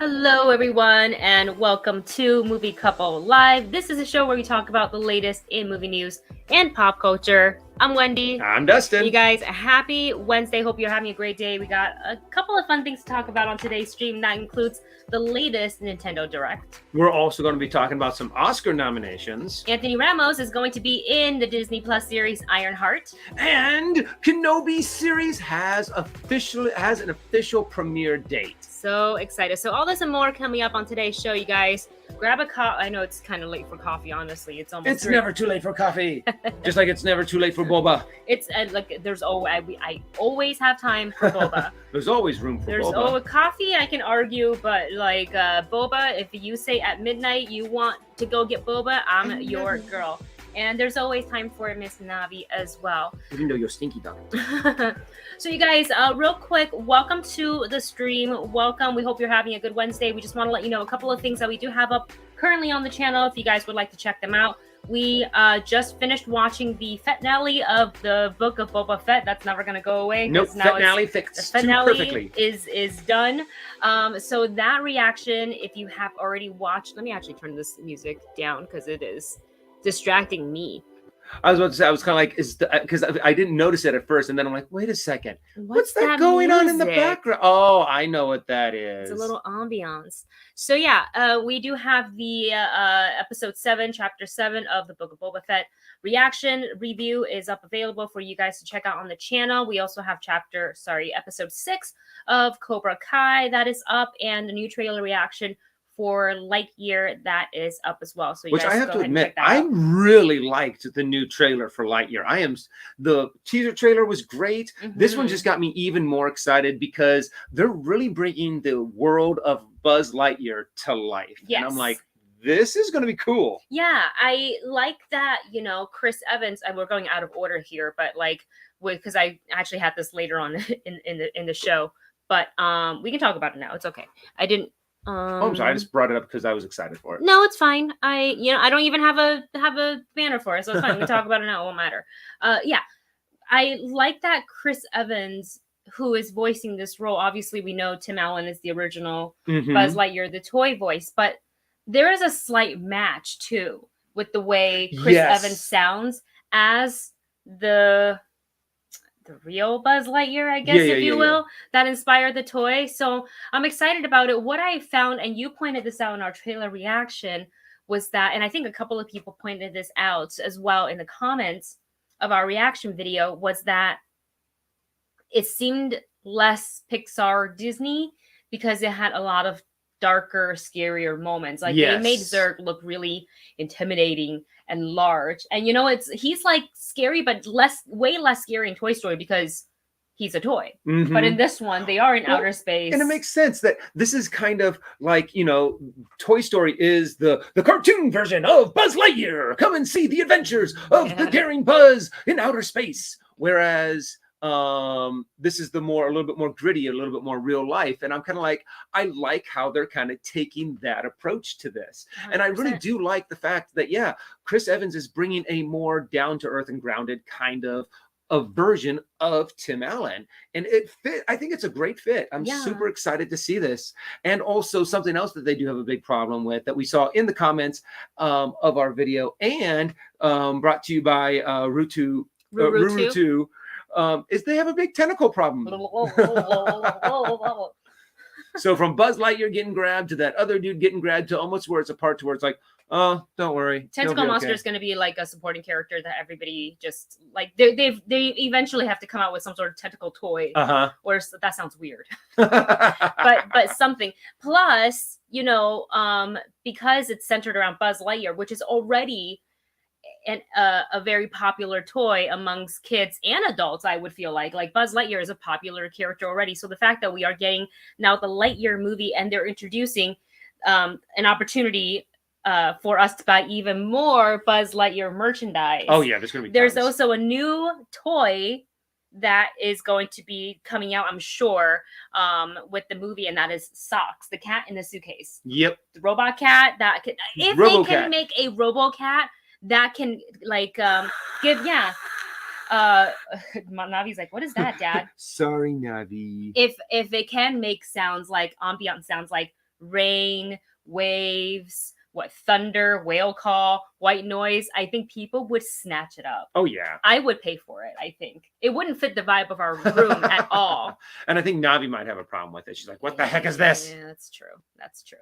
Hello, everyone, and welcome to Movie Couple Live. This is a show where we talk about the latest in movie news and pop culture. I'm Wendy. I'm Dustin. You guys, happy Wednesday. Hope you're having a great day. We got a couple of fun things to talk about on today's stream. That includes the latest Nintendo Direct. We're also going to be talking about some Oscar nominations. Anthony Ramos is going to be in the Disney Plus series Ironheart. And Kenobi series has an official premiere date. So excited. So all this and more coming up on today's show, you guys. Grab a I know it's kind of late for coffee, honestly. It's never too late for coffee. Just like it's never too late for boba. It's like there's I always have time for boba. There's always room for boba. There's coffee, I can argue, but like boba, if you say at midnight you want to go get boba, I'm your girl. And there's always time for Miss Navi as well. Even though you're stinky dog. So you guys, real quick, welcome to the stream. Welcome. We hope you're having a good Wednesday. We just want to let you know a couple of things that we do have up currently on the channel if you guys would like to check them out. We just finished watching the finale of the Book of Boba Fett. That's never going to go away. Nope, finale fixed perfectly. Is done. So that reaction, if you have already watched, let me actually turn this music down because it is distracting me. I was about to say, I was kind of like, because I didn't notice it at first, and then I'm like, wait a second, what's that going on in the background? Oh, I know what that is. It's a little ambiance. So yeah, we do have the episode 7, chapter 7 of the Book of Boba Fett reaction review is up available for you guys to check out on the channel. We also have episode 6 of Cobra Kai that is up, and a new trailer reaction for Lightyear that is up as well. So you which guys I have to admit, I really liked the new trailer for Lightyear. The teaser trailer was great. Mm-hmm. This one just got me even more excited because they're really bringing the world of Buzz Lightyear to life. Yes. And I'm like, this is going to be cool. Yeah, I like that, Chris Evans, and we're going out of order here, but because I actually had this later on in the show, but we can talk about it now. It's okay. I'm sorry, I just brought it up because I was excited for it. No, it's fine. I don't even have a banner for it, so it's fine. We can talk about it now. It won't matter. Yeah, I like that Chris Evans, who is voicing this role. Obviously, we know Tim Allen is the original Buzz Lightyear, the toy voice, but there is a slight match too with the way Chris Evans sounds as the real Buzz Lightyear, I guess, if you will, that inspired the toy. So I'm excited about it. What I found, and you pointed this out in our trailer reaction, was that, and I think a couple of people pointed this out as well in the comments of our reaction video, was that it seemed less Pixar Disney because it had a lot of darker, scarier moments. Like they made Zurg look really intimidating and large, and he's like scary, but way less scary in Toy Story because he's a toy. Mm-hmm. But in this one, they are in outer space, and it makes sense that this is kind of like Toy Story is the cartoon version of Buzz Lightyear. Come and see the adventures of the daring Buzz in outer space, whereas this is a little bit more gritty, a little bit more real life. And I'm kind of like, I like how they're kind of taking that approach to this. 100%. And I really do like the fact that, Chris Evans is bringing a more down to earth and grounded kind of a version of Tim Allen. And it fit. I think it's a great fit. I'm super excited to see this. And also something else that they do have a big problem with that we saw in the comments of our video and brought to you by Rutu. Is they have a big tentacle problem. So from Buzz Lightyear getting grabbed to that other dude getting grabbed to almost where it's a part to where it's like, oh, don't worry. Tentacle Monster is going to be like a supporting character that everybody just like. They eventually have to come out with some sort of tentacle toy. Or that sounds weird, but something. Plus, because it's centered around Buzz Lightyear, which is already a very popular toy amongst kids and adults, I would feel like Buzz Lightyear is a popular character already. So the fact that we are getting now the Lightyear movie and they're introducing an opportunity for us to buy even more Buzz Lightyear merchandise. Oh yeah, there's also a new toy that is going to be coming out, I'm sure, with the movie, and that is Socks, the cat in the suitcase. Yep. The robot cat that can, if they can make a RoboCat that can give Navi's like, what is that, Dad? Sorry, Navi. If it can make sounds like ambient sounds like rain, waves, thunder, whale call, white noise, I think people would snatch it up. Oh yeah. I would pay for it, I think. It wouldn't fit the vibe of our room at all. And I think Navi might have a problem with it. She's like, what the heck is this? Yeah, that's true. That's true.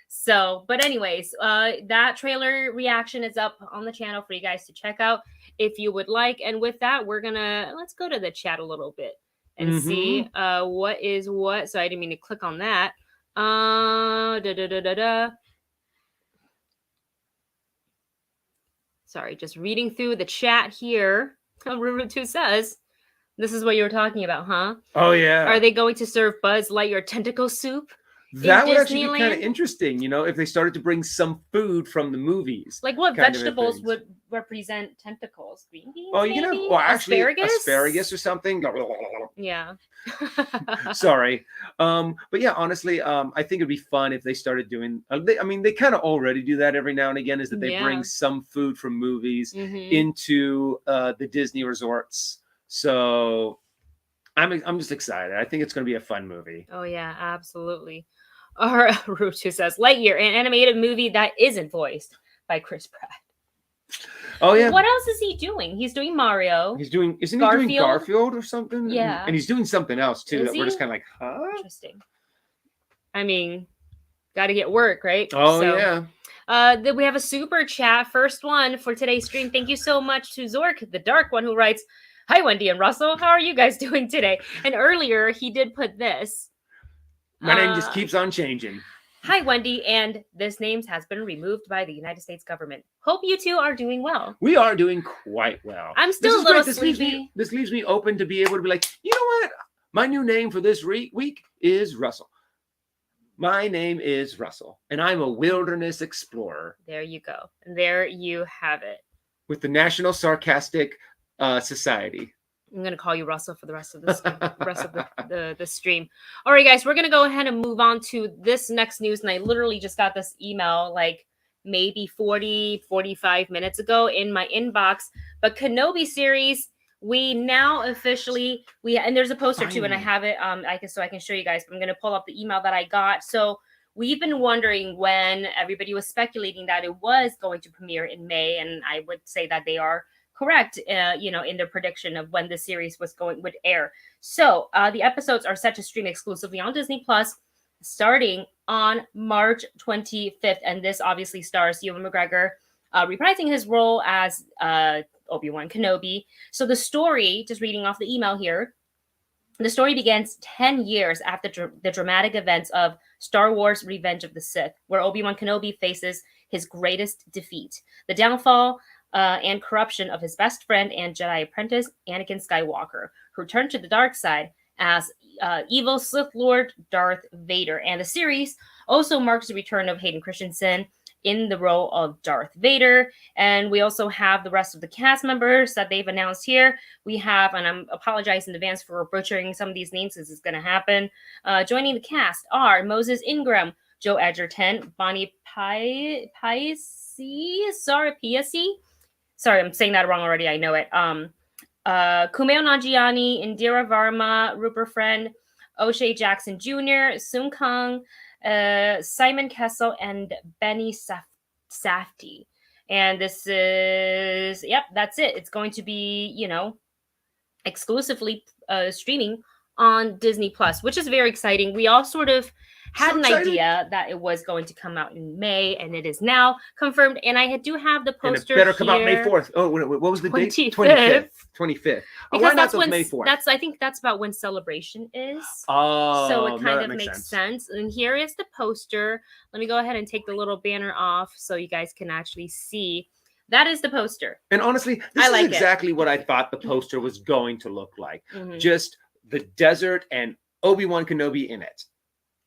So, but anyways, that trailer reaction is up on the channel for you guys to check out if you would like. And with that, let's go to the chat a little bit and see what is what. So I didn't mean to click on that. Sorry, just reading through the chat here. Ruru2 says, this is what you were talking about, huh? Oh, yeah. Are they going to serve Buzz Lightyear tentacle soup? That would actually be kind of interesting, you know, if they started to bring some food from the movies. Like what vegetables would represent tentacles? Green beans? Oh, you maybe? know, actually asparagus or something. Yeah. Sorry. But yeah, honestly, I think it'd be fun if they started doing, they kind of already do that every now and again, is that they bring some food from movies into the Disney resorts. So I'm just excited. I think it's going to be a fun movie. Oh yeah, absolutely. Or Ruchu says Lightyear, an animated movie that isn't voiced by Chris Pratt. Oh yeah. What else is he doing? He's doing Mario. Isn't he doing Garfield or something? Yeah. And he's doing something else too that we're just kind of like, huh? Interesting. I mean, got to get work, right? Oh yeah. We have a super chat. First one for today's stream. Thank you so much to Zork, the dark one, who writes, "Hi, Wendy and Russell. How are you guys doing today?" And earlier he did put this. My name just keeps on changing. "Hi, Wendy, and this name has been removed by the United States government. Hope you two are doing well." We are doing quite well. I'm still a little sleepy. This leaves me open to be able to be like, you know what? My new name for this week is Russell. My name is Russell, and I'm a wilderness explorer. There you go. There you have it. With the National Sarcastic Society. I'm gonna call you Russell for the rest of the stream. All right, guys, we're gonna go ahead and move on to this next news. And I literally just got this email like maybe 45 minutes ago in my inbox. But Kenobi series, we now officially and there's a poster too, and I have it so I can show you guys. But I'm gonna pull up the email that I got. So we've been wondering when everybody was speculating that it was going to premiere in May, and I would say that they are correct, in their prediction of when the series would air. So the episodes are set to stream exclusively on Disney Plus starting on March 25th. And this obviously stars Ewan McGregor reprising his role as Obi-Wan Kenobi. So the story, just reading off the email here, the story begins 10 years after the dramatic events of Star Wars Revenge of the Sith, where Obi-Wan Kenobi faces his greatest defeat, the downfall and corruption of his best friend and Jedi apprentice, Anakin Skywalker, who turned to the dark side as evil Sith Lord Darth Vader. And the series also marks the return of Hayden Christensen in the role of Darth Vader. And we also have the rest of the cast members that they've announced here. We have, and I'm apologizing in advance for butchering some of these names because it's going to happen. Joining the cast are Moses Ingram, Joe Edgerton, Bonnie Piesse. Sorry, I'm saying that wrong already. I know it. Kumail Nanjiani, Indira Varma, Rupert Friend, O'Shea Jackson Jr., Sung Kang, Simon Kessel, and Benny Safdie. And this is, that's it. It's going to be, exclusively streaming on Disney Plus, which is very exciting. We all sort of had an idea that it was going to come out in May, and it is now confirmed. And I do have the poster. And it better come out May 4th. Oh, what was the date? 25th. 25th. Because that's when May 4th. I think that's about when Celebration is. Oh, so it kind of makes sense. And here is the poster. Let me go ahead and take the little banner off so you guys can actually see. That is the poster. And honestly, this is exactly what I thought the poster was going to look like. Mm-hmm. Just the desert and Obi-Wan Kenobi in it.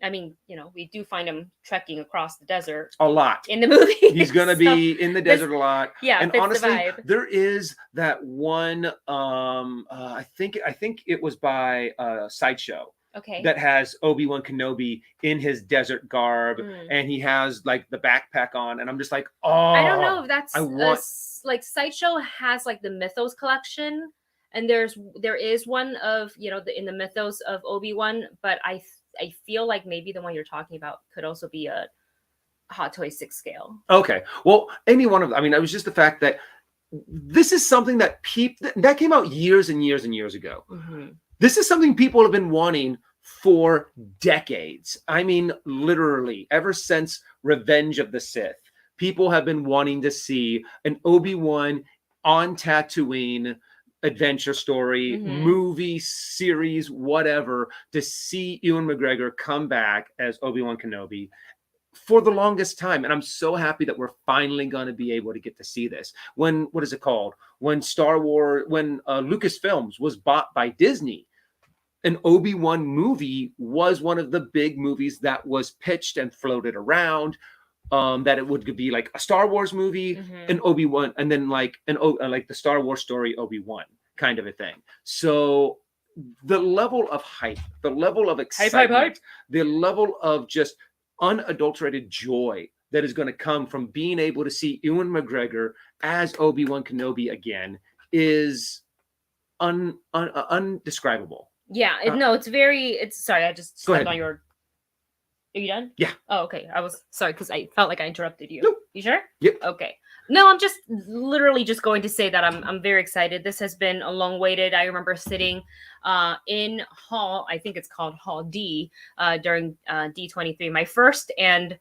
I mean, we do find him trekking across the desert a lot in the movie. He's going to be in the desert a lot. Yeah, and honestly, there is that one. I think it was by Sideshow. Okay. That has Obi-Wan Kenobi in his desert garb, and he has like the backpack on, and I'm just like, oh. I don't know if that's like Sideshow has like the Mythos collection. And there is one of, in the mythos of Obi-Wan, but I feel like maybe the one you're talking about could also be a Hot Toy 6 scale. Okay. Well, any one of them. I mean, it was just the fact that this is something that that came out years and years and years ago. Mm-hmm. This is something people have been wanting for decades. I mean, literally, ever since Revenge of the Sith, people have been wanting to see an Obi-Wan on Tatooine adventure story, movie, series, whatever, to see Ewan McGregor come back as Obi-Wan Kenobi for the longest time. And I'm so happy that we're finally going to be able to get to see this. When Lucasfilms was bought by Disney, an Obi-Wan movie was one of the big movies that was pitched and floated around. That it would be like a Star Wars movie, an Obi-Wan, and then like like the Star Wars story Obi-Wan kind of a thing. So the level of hype, the level of excitement, the level of just unadulterated joy that is going to come from being able to see Ewan McGregor as Obi-Wan Kenobi again is undescribable. Yeah, sorry, I just stepped on your... Are you done? Yeah. Oh, okay. I was sorry because I felt like I interrupted you. Nope. You sure? Yep. Okay. No, I'm just literally just going to say that I'm very excited. This has been a long waited. I remember sitting in Hall, I think it's called Hall D, during D23, my first and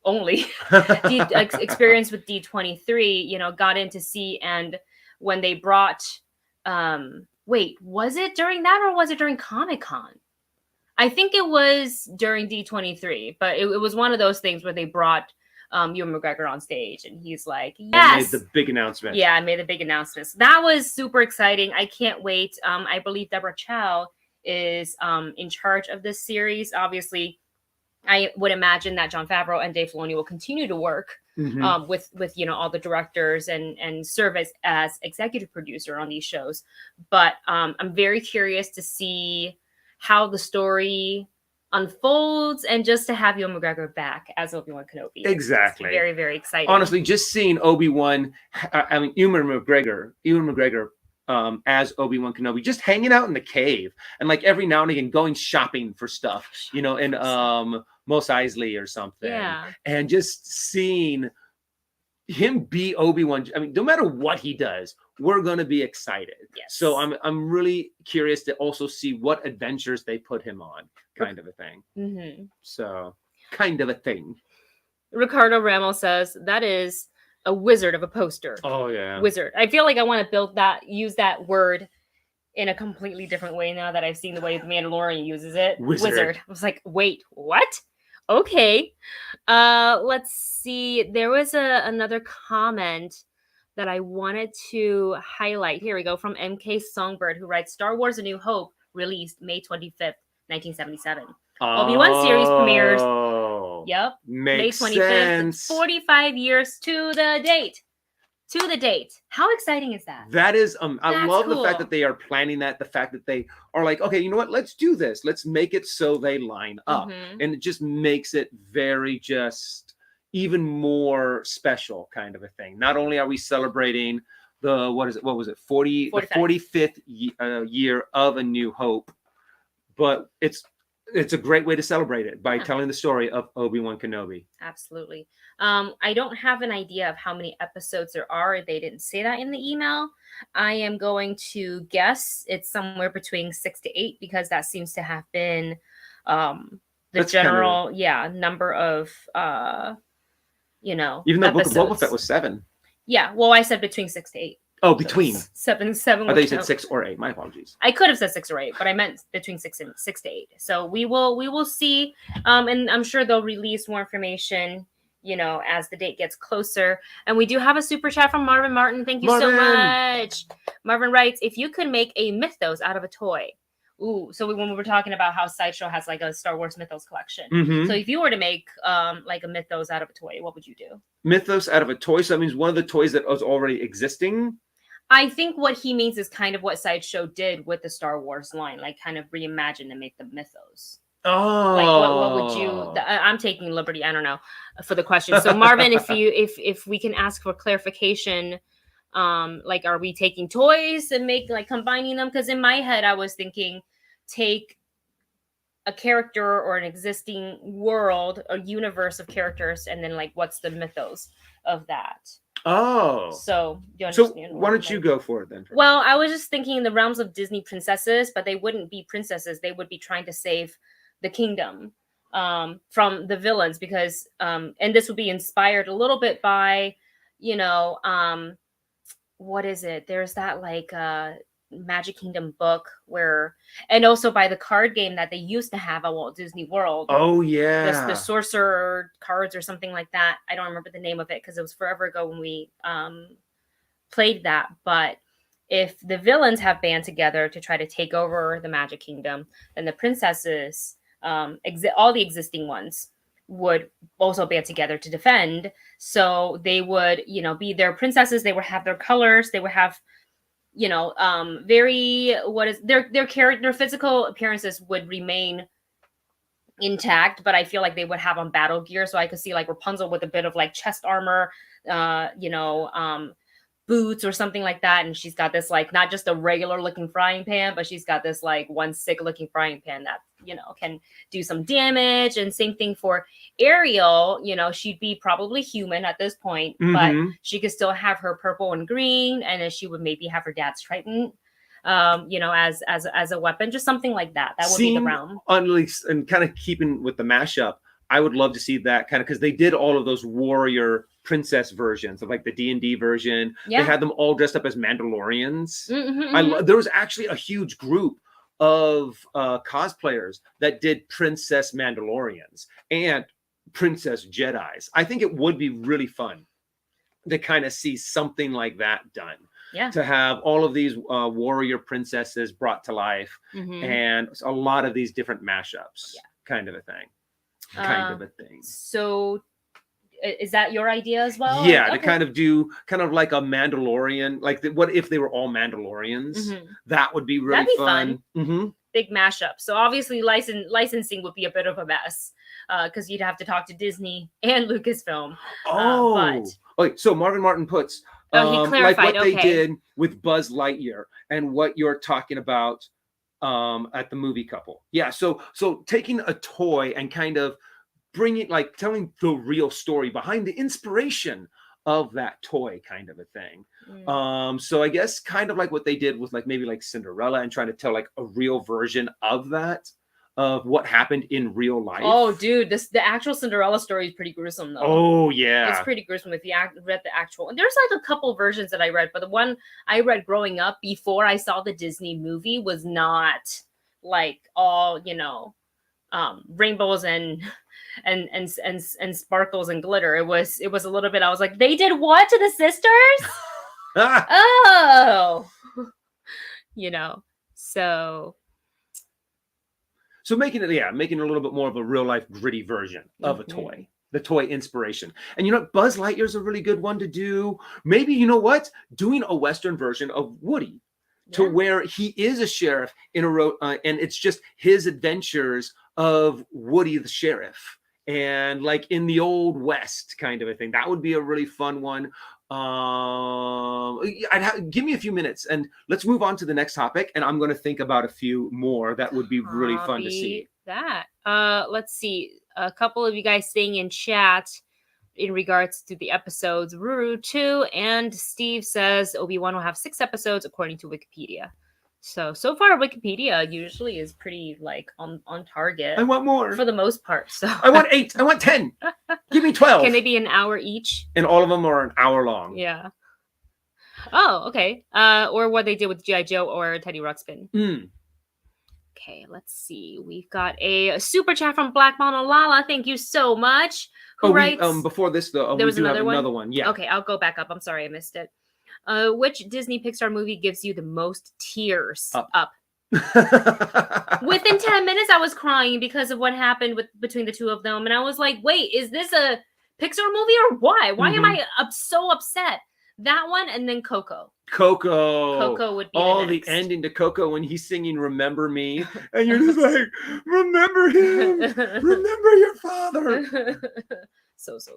only experience with D23. Got in to see, and when they brought, wait, was it during that or was it during Comic-Con? I think it was during D23, but it was one of those things where they brought Ewan McGregor on stage, and he's like, yes! And made the big announcement. Yeah, I made the big announcements. That was super exciting. I can't wait. I believe Deborah Chow is in charge of this series. Obviously, I would imagine that Jon Favreau and Dave Filoni will continue to work with all the directors and serve as executive producer on these shows. But I'm very curious to see how the story unfolds, and just to have Ewan McGregor back as Obi-Wan Kenobi. Exactly. It's very, very exciting. Honestly, just seeing Ewan McGregor as Obi-Wan Kenobi, just hanging out in the cave, and like every now and again going shopping for stuff, in Mos Eisley or something. Yeah. And just seeing him be Obi-Wan, I mean, no matter what he does, we're going to be excited. Yes. So I'm really curious to also see what adventures they put him on, kind of a thing. Mm-hmm. So, kind of a thing. Ricardo Ramo says, that is a wizard of a poster. Oh, yeah. Wizard. I feel like I want to use that word in a completely different way now that I've seen the way the Mandalorian uses it. Wizard. I was like, wait, what? Okay. Let's see. There was another comment that I wanted to highlight. Here we go, from MK Songbird, who writes, Star Wars A New Hope released May 25th, 1977. Obi-Wan series premieres. Yep. May 25th. Sense. 45 years to the date. To the date. How exciting is that? That is, I That's love cool. the fact that they are planning that, the fact that they are like, okay, you know what, let's do this. Let's make it so they line up. And it just makes it very just even more special kind of a thing. Not only are we celebrating the, 45th year of A New Hope, but it's a great way to celebrate it by telling the story of Obi-Wan Kenobi. Absolutely. I don't have an idea of how many episodes there are. They didn't say that in the email. I am going to guess it's somewhere between 6 to 8, because that seems to have been That's general number of even though Book of Boba Fett was 7. Yeah, well, I said between 6 to 8. Oh, between. Seven. I thought you said 6 or 8. My apologies. I could have said 6 or 8, but I meant between 6 to 8. So we will see. And I'm sure they'll release more information, as the date gets closer. And we do have a super chat from Marvin Martin. Thank you so much. Marvin writes, if you could make a Mythos out of a toy. Ooh, so when we were talking about how Sideshow has like a Star Wars Mythos collection. So if you were to make like a Mythos out of a toy, what would you do? Mythos out of a toy? So that means one of the toys that was already existing? I think what he means is kind of what Sideshow did with the Star Wars line, like kind of reimagine and make the Mythos. Oh, like what would you? I'm taking liberty. I don't know for the question. So Marvin, if we can ask for clarification, Like, are we taking toys and combining them? Because in my head, I was thinking, take a character or an existing world, a universe of characters, and then like, what's the mythos of that? Oh, so why don't you go for it then? Well, I was just thinking in the realms of Disney princesses, but they wouldn't be princesses. They would be trying to save the kingdom from the villains, because and this would be inspired a little bit by, what is it? There's that like Magic Kingdom book and also by the card game that they used to have at Walt Disney World. Oh yeah, the sorcerer cards or something like that. I don't remember the name of it because it was forever ago when we played that. But if the villains have band together to try to take over the Magic Kingdom, then the princesses, all the existing ones, would also band together to defend. So they would, be their princesses. They would have their colors. They would have, their physical appearances would remain intact, but I feel like they would have on battle gear. So I could see like Rapunzel with a bit of like chest armor, boots or something like that, and she's got this like not just a regular looking frying pan, but she's got this like one sick looking frying pan that can do some damage. And same thing for Ariel. She'd be probably human at this point, but she could still have her purple and green, and then she would maybe have her dad's trident as a weapon, just something like that. That would be the realm. At least, and kind of keeping with the mashup, I would love to see that kind of, because they did all of those warrior princess versions of like the D&D version. They had them all dressed up as Mandalorians. There was actually a huge group of cosplayers that did princess Mandalorians and princess Jedis. I think it would be really fun to kind of see something like that done. To have all of these warrior princesses brought to life, and a lot of these different mashups, kind of a thing. So is that your idea as well? Yeah, to kind of do like a Mandalorian, like what if they were all Mandalorians? That would be really fun. Big mashup. So obviously licensing would be a bit of a mess, because you'd have to talk to Disney and Lucasfilm. So Marvin Martin puts he clarified, like what they did with Buzz Lightyear and what you're talking about at the movie couple. So taking a toy and kind of bringing, like, telling the real story behind the inspiration of that toy, kind of a thing. So I guess kind of like what they did with like maybe like Cinderella, and trying to tell like a real version of that, of what happened in real life. Oh, dude, the actual Cinderella story is pretty gruesome, though. Oh, yeah. It's pretty gruesome if you read the actual. And there's like a couple versions that I read, but the one I read growing up before I saw the Disney movie was not like all, rainbows and sparkles and glitter. It was a little bit. I was like, they did what to the sisters? Oh, So making it a little bit more of a real life gritty version of a toy, the toy inspiration. And Buzz Lightyear is a really good one to do. Maybe, doing a Western version of Woody, to where he is a sheriff in and it's just his adventures of Woody the sheriff, and like in the old West kind of a thing. That would be a really fun one. Give me a few minutes and let's move on to the next topic, and I'm going to think about a few more that would be really fun to see. Let's see, a couple of you guys staying in chat in regards to the episodes. Ruru 2 and Steve says Obi-Wan will have 6 episodes according to Wikipedia. So far Wikipedia usually is pretty like on target. I want more for the most part. So I want 8. I want 10. Give me 12. Can they be an hour each? And all of them are an hour long. Yeah. Oh, okay. Or what they did with G.I. Joe or Teddy Ruxpin. Okay, let's see. We've got a super chat from Black Mama Lala. Thank you so much. Who writes? Before this, though, there was another one. Yeah. Okay, I'll go back up. I'm sorry, I missed it. Which Disney Pixar movie gives you the most tears? Up. Within 10 minutes, I was crying because of what happened between the two of them, and I was like, "Wait, is this a Pixar movie or why? Why am I so upset?" That one, and then Coco. Coco would be the ending to Coco when he's singing "Remember Me," and you're just like, "Remember him, remember your father." So sad.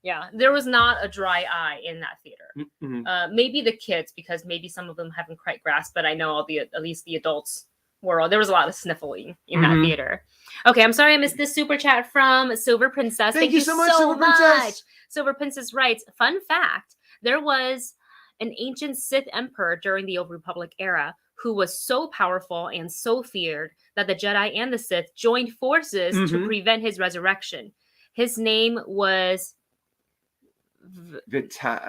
Yeah, there was not a dry eye in that theater. Mm-mm. Maybe the kids, because maybe some of them haven't quite grasped, but I know at least the adults were. There was a lot of sniffling in that theater. Okay, I'm sorry I missed this super chat from Silver Princess. Thank you so much, Silver Princess. Silver Princess writes, fun fact, there was an ancient Sith emperor during the Old Republic era who was so powerful and so feared that the Jedi and the Sith joined forces to prevent his resurrection. His name was Vitiati.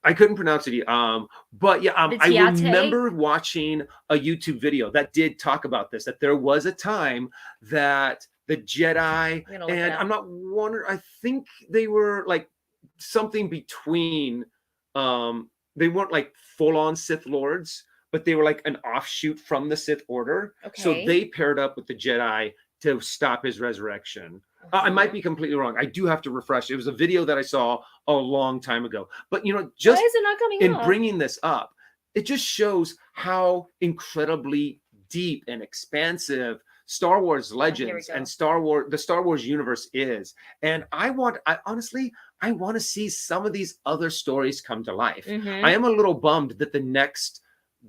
I couldn't pronounce it. But yeah, I remember watching a YouTube video that did talk about this. That there was a time that the Jedi, and I'm not wondering. I think they were like something between. They weren't like full-on Sith Lords, but they were like an offshoot from the Sith Order. Okay. So they paired up with the Jedi to stop his resurrection. I might be completely wrong. I do have to refresh. It was a video that I saw a long time ago. But just why is it not coming up? Bringing this up, it just shows how incredibly deep and expansive Star Wars Legends and the Star Wars universe is. And I honestly want to see some of these other stories come to life. I am a little bummed that the next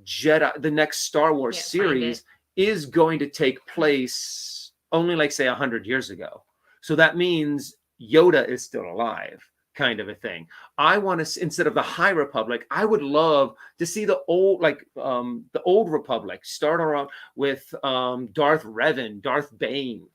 Star Wars series is going to take place only like say 100 years ago. So that means Yoda is still alive, kind of a thing. I want to, instead of the High Republic, I would love to see the old Republic start around with Darth Revan, Darth Bane,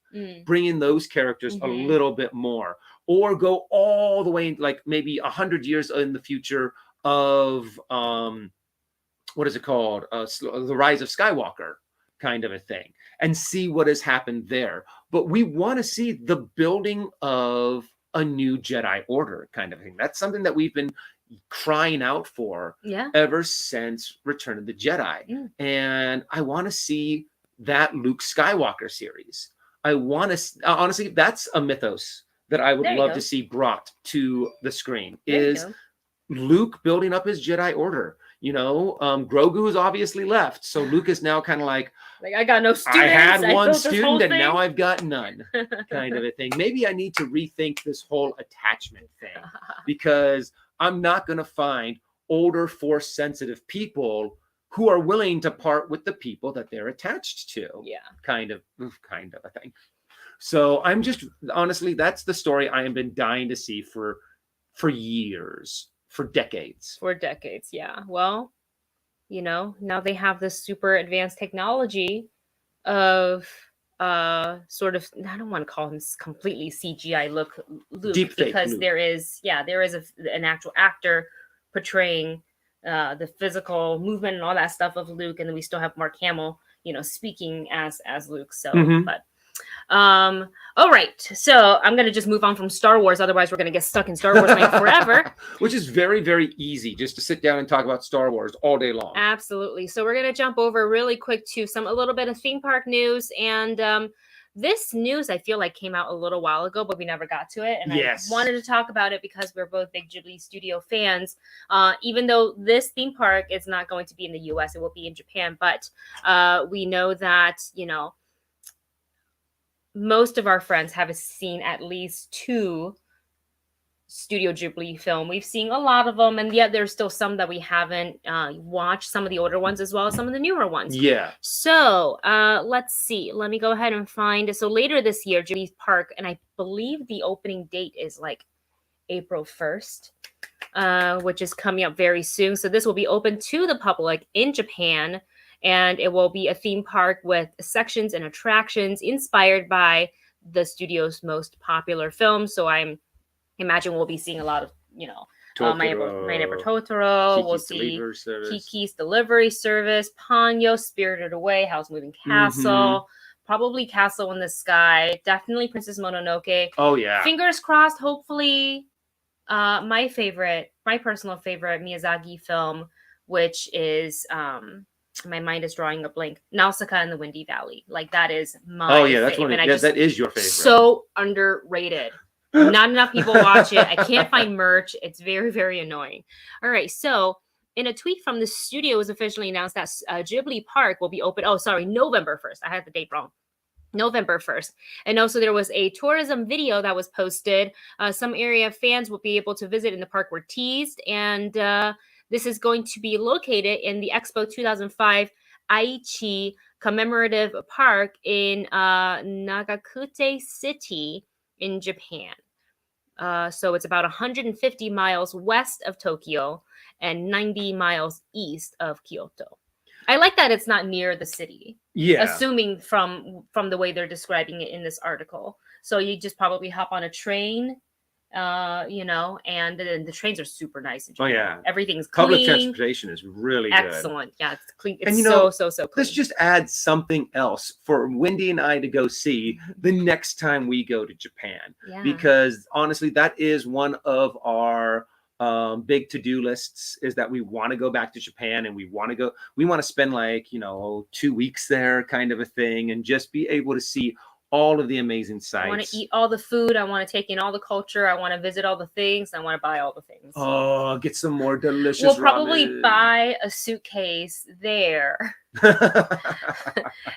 bring in those characters a little bit more, or go all the way like maybe 100 years in the future of what is it called? The Rise of Skywalker, kind of a thing, and see what has happened there. But we want to see the building of a new Jedi Order, kind of thing. That's something that we've been crying out for ever since Return of the Jedi. And I want to see that Luke Skywalker series. I want to, honestly, that's a mythos that I would love to see brought to the screen, is Luke building up his Jedi Order. Grogu is obviously left, so Luke is now kind of like I got no students. I had one student and now I've got none, kind of a thing. Maybe I need to rethink this whole attachment thing, because I'm not going to find older Force-sensitive people who are willing to part with the people that they're attached to. Yeah, kind of a thing. So I'm just, honestly, that's the story I have been dying to see for years. For decades. Yeah. Well, now they have this super advanced technology of sort of, I don't want to call him completely CGI Luke, because Luke. there is an actual actor portraying the physical movement and all that stuff of Luke, and then we still have Mark Hamill, speaking as Luke. So, but all right, so I'm gonna just move on from Star Wars, otherwise we're gonna get stuck in Star Wars land forever. Which is very, very easy, just to sit down and talk about Star Wars all day long. Absolutely. So we're gonna jump over really quick to a little bit of theme park news, and this news I feel like came out a little while ago, but we never got to it, and I wanted to talk about it because we're both big Ghibli studio fans. Even though this theme park is not going to be in the US, it will be in Japan, but we know that most of our friends have seen at least 2 Studio Ghibli film. We've seen a lot of them, and yet there's still some that we haven't watched, some of the older ones as well as some of the newer ones. Yeah. So let's see. Let me go ahead and find. So later this year, Ghibli Park, and I believe the opening date is like April 1st, which is coming up very soon. So this will be open to the public in Japan. And it will be a theme park with sections and attractions inspired by the studio's most popular films. So I imagine we'll be seeing a lot of, My Neighbor Totoro. We'll see Kiki's Delivery Service, Ponyo, Spirited Away, Howl's Moving Castle, probably Castle in the Sky, definitely Princess Mononoke. Oh, yeah. Fingers crossed, hopefully, my personal favorite Miyazaki film, which is... my mind is drawing a blank. Nausicaa in the Windy Valley. Like, that is my that's favorite. That is your favorite. So underrated. Not enough people watch it. I can't find merch. It's very, very annoying. All right. So in a tweet from the studio, it was officially announced that Ghibli Park will be open. Oh, sorry. November 1st. I had the date wrong. November 1st. And also there was a tourism video that was posted. Some area fans will be able to visit in the park were teased. And this is going to be located in the Expo 2005 Aichi Commemorative Park in Nagakute City in Japan. So it's about 150 miles west of Tokyo and 90 miles east of Kyoto. I like that it's not near the city. Yeah. Assuming from the way they're describing it in this article. So you just probably hop on a train, and then the trains are super nice. In Japan. Oh yeah. Everything's clean. Public transportation is really excellent. Good. Yeah, it's clean. It's and so clean. Let's just add something else for Wendy and I to go see the next time we go to Japan. Yeah. Because honestly, that is one of our big to-do lists, is that we want to go back to Japan, and we want to spend 2 weeks there, kind of a thing, and just be able to see all of the amazing sights. I want to eat all the food. I want to take in all the culture. I want to visit all the things. I want to buy all the things. Oh, get some more delicious We'll probably ramen. buy a suitcase there. I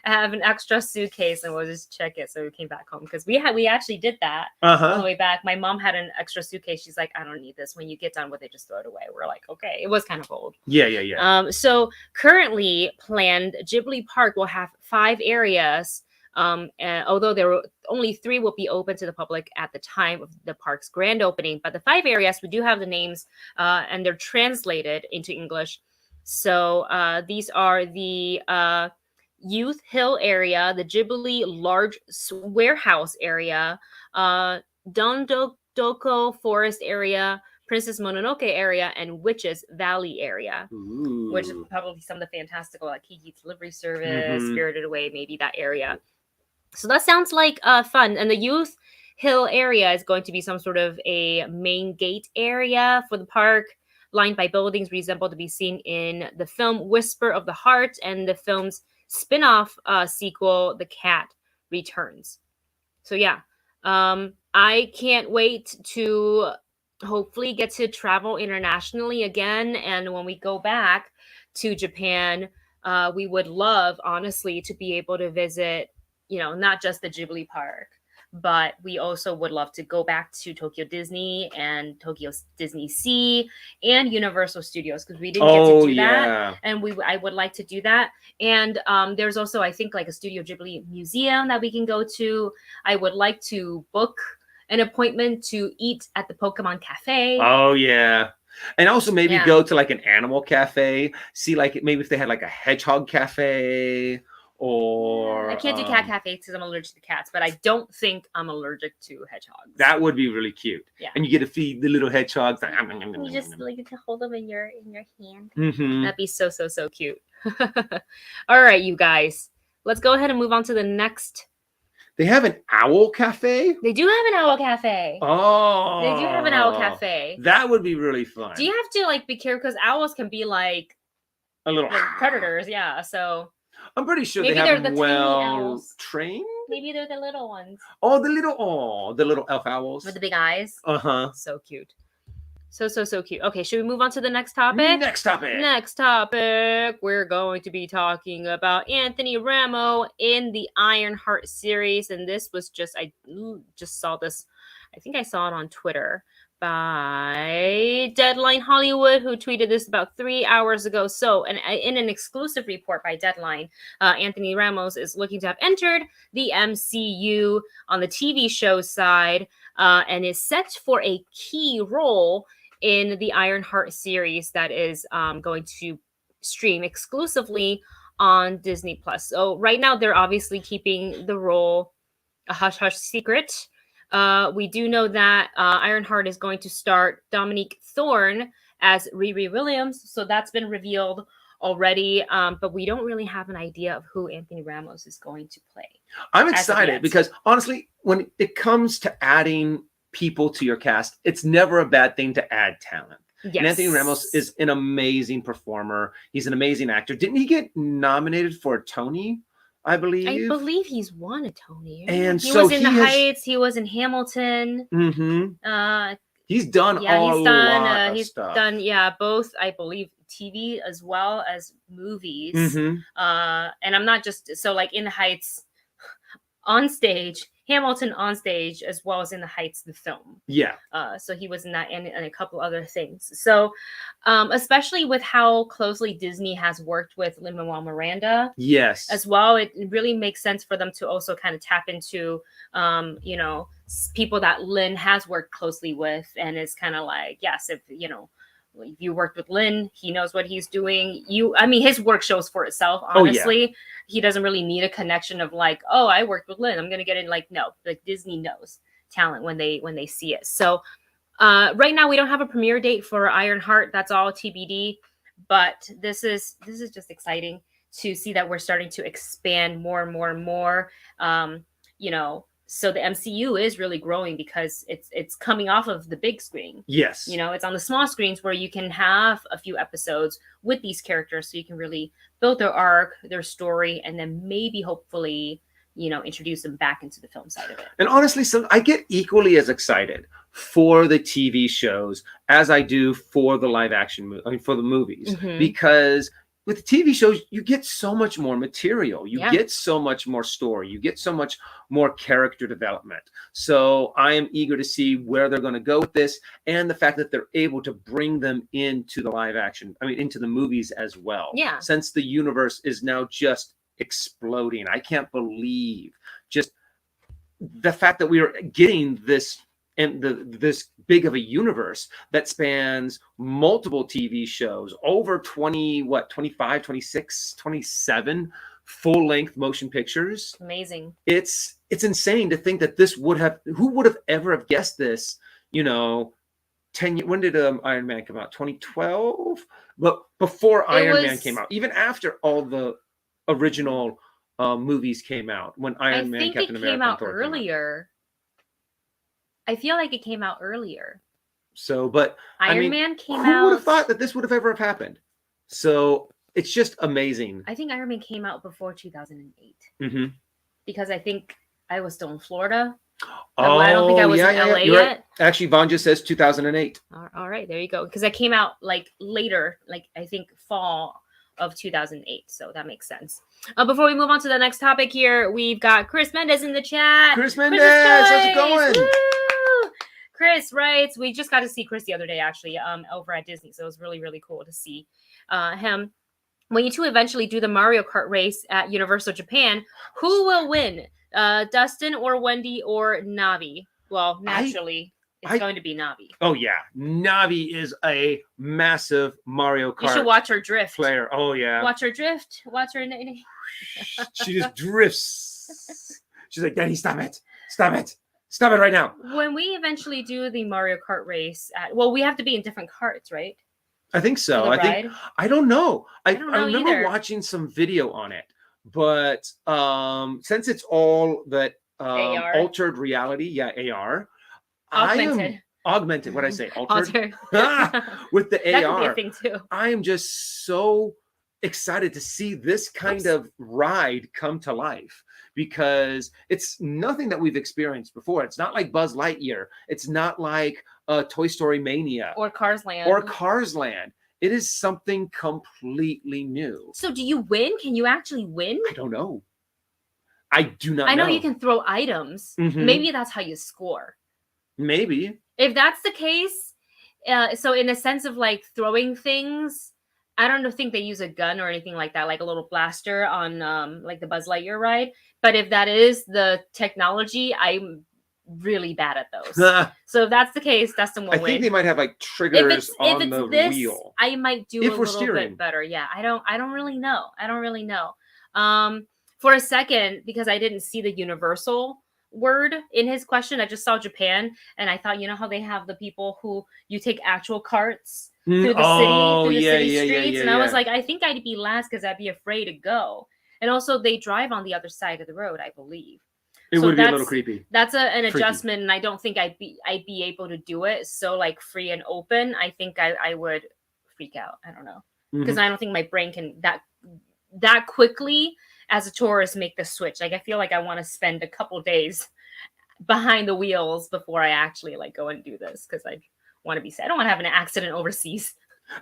have an extra suitcase, and we'll just check it. So we came back home because we actually did that on the way back. My mom had an extra suitcase. She's like, I don't need this. When you get done with it, just throw it away. We're like, okay. It was kind of old. Yeah. So currently planned, Ghibli Park will have 5 areas. Although there were only 3 will be open to the public at the time of the park's grand opening, but the 5 areas, we do have the names, and they're translated into English. So these are the Youth Hill area, the Ghibli Large Warehouse area, Dondoko Forest area, Princess Mononoke area, and Witches Valley area. Ooh. Which is probably some of the fantastical, like Kiki's Delivery Service, Spirited Away, maybe that area. So that sounds like fun. And the Youth Hill area is going to be some sort of a main gate area for the park, lined by buildings resemble to be seen in the film Whisper of the Heart and the film's spin-off sequel, The Cat Returns. So yeah, I can't wait to hopefully get to travel internationally again. And when we go back to Japan, we would love, honestly, to be able to visit, not just the Ghibli Park, but we also would love to go back to Tokyo Disney and Tokyo Disney Sea and Universal Studios, because we didn't get to do that. And I would like to do that. And there's also, I think, like a Studio Ghibli museum that we can go to. I would like to book an appointment to eat at the Pokemon Cafe. Oh yeah. And also maybe go to like an animal cafe, see like maybe if they had like a hedgehog cafe. Or I can't do cat cafes because I'm allergic to cats, but I don't think I'm allergic to hedgehogs. That would be really cute. Yeah. And you get to feed the little hedgehogs. You just like to hold them in your hand. Mm-hmm. That'd be so cute. All right, you guys. Let's go ahead and move on to the next. They have an owl cafe? They do have an owl cafe. Oh. They do have an owl cafe. That would be really fun. Do you have to like be careful, because owls can be like a little predators, yeah. So I'm pretty sure maybe they have the well trained. Maybe they're the little ones. Oh, the little elf owls with the big eyes. So cute. So cute. Okay, should we move on to the next topic? Next topic. We're going to be talking about Anthony Ramo in the Ironheart series, and this was I just saw this. I think I saw it on Twitter by Deadline Hollywood, who tweeted this about 3 hours ago. So, in an exclusive report by Deadline, Anthony Ramos is looking to have entered the MCU on the TV show side, and is set for a key role in the Ironheart series that is going to stream exclusively on Disney Plus. So right now they're obviously keeping the role a hush-hush secret. We do know that Ironheart is going to start Dominique Thorne as Riri Williams, so that's been revealed already, but we don't really have an idea of who Anthony Ramos is going to play. I'm excited because honestly, when it comes to adding people to your cast, it's never a bad thing to add talent. Yes. And Anthony Ramos is an amazing performer. He's an amazing actor. Didn't he get nominated for a Tony? I believe he's won a Tony. And he was in The Heights. He was in Hamilton. Mm-hmm. He's done he's done both, I believe, TV as well as movies. Mm-hmm. And I'm not just so like in The Heights. on stage, Hamilton on stage, as well as in the Heights, the film. Yeah. So he was in that and a couple other things. So, especially with how closely Disney has worked with Lin-Manuel Miranda, Yes. as well, it really makes sense for them to also kind of tap into, people that Lin has worked closely with, and is kind of like, yes, if you worked with Lin, he knows what he's doing. His work shows for itself, honestly. Oh, yeah. He doesn't really need a connection of like, oh, I worked with Lin, I'm gonna get in. Like, no, like Disney knows talent when they see it. So right now we don't have a premiere date for Ironheart. That's all TBD. But this is just exciting to see that we're starting to expand more and more and more. So the MCU is really growing because it's coming off of the big screen. Yes. It's on the small screens where you can have a few episodes with these characters, so you can really build their arc, their story, and then maybe hopefully, introduce them back into the film side of it. And honestly, so I get equally as excited for the TV shows as I do for the live action, for the movies, because with TV shows, you get so much more material. You get so much more story. You get so much more character development. So I am eager to see where they're going to go with this, and the fact that they're able to bring them into the live action, into the movies as well. Yeah. Since the universe is now just exploding. I can't believe just the fact that we are getting this and this big of a universe that spans multiple TV shows, over 25, 26, 27 full-length motion pictures. Amazing. It's insane to think that this who would have ever have guessed this, 10 years. When did Iron Man come out? 2012? But before Iron Man came out, even after all the original movies came out, when Iron Man, Captain America, came out earlier. I feel like it came out earlier. So, but Iron Man came out. Who would have thought that this would have ever happened? So it's just amazing. I think Iron Man came out before 2008. Because I think I was still in Florida. Oh, I don't think I was in LA yet. Right. Actually, Vaughn just says 2008. All right, there you go. Because I came out like later, like I think fall of 2008. So that makes sense. Before we move on to the next topic here, we've got Chris Mendez in the chat. Chris Mendez, how's it going? Woo! Chris writes, we just got to see Chris the other day, actually, over at Disney. So it was really, really cool to see him. When you two eventually do the Mario Kart race at Universal Japan, who will win? Dustin or Wendy or Navi? Well, naturally, it's going to be Navi. Oh, yeah. Navi is a massive Mario Kart. You should watch her drift. Player. Oh, yeah. Watch her drift. Watch her. She just drifts. She's like, Daddy, stop it. Stop it. Stop it right now. When we eventually do the Mario Kart race, we have to be in different karts, right? I think so. I don't know. I remember watching some video on it, but since it's all that altered reality, AR, augmented. What I say, altered. With the that AR, could be a thing too. I am just so excited to see this kind of ride come to life, because it's nothing that we've experienced before. It's not like Buzz Lightyear. It's not like Toy Story Mania or Cars Land. It is something completely new. So do you win? Can you actually win? I don't know. I do not know. I know you can throw items. Maybe that's how you score. Maybe. If that's the case, so in a sense of like throwing things, I don't think they use a gun or anything like that, like a little blaster on like the Buzz Lightyear ride. But if that is the technology, I'm really bad at those. So if that's the case, Dustin will win. I think they might have like triggers on the wheel. I might do a little bit better. Yeah, I don't really know. For a second, because I didn't see the Universal word in his question, I just saw Japan, and I thought, how they have the people who you take actual carts through the city streets, and I was like, I think I'd be last because I'd be afraid to go. And also, they drive on the other side of the road, I believe. It would be a little creepy. That's an adjustment, and I don't think I'd be able to do it. So like free and open, I think I would freak out. I don't know, because I don't think my brain can that quickly as a tourist make the switch. Like I feel like I want to spend a couple days behind the wheels before I actually like go and do this, because I want to be safe. I don't want to have an accident overseas.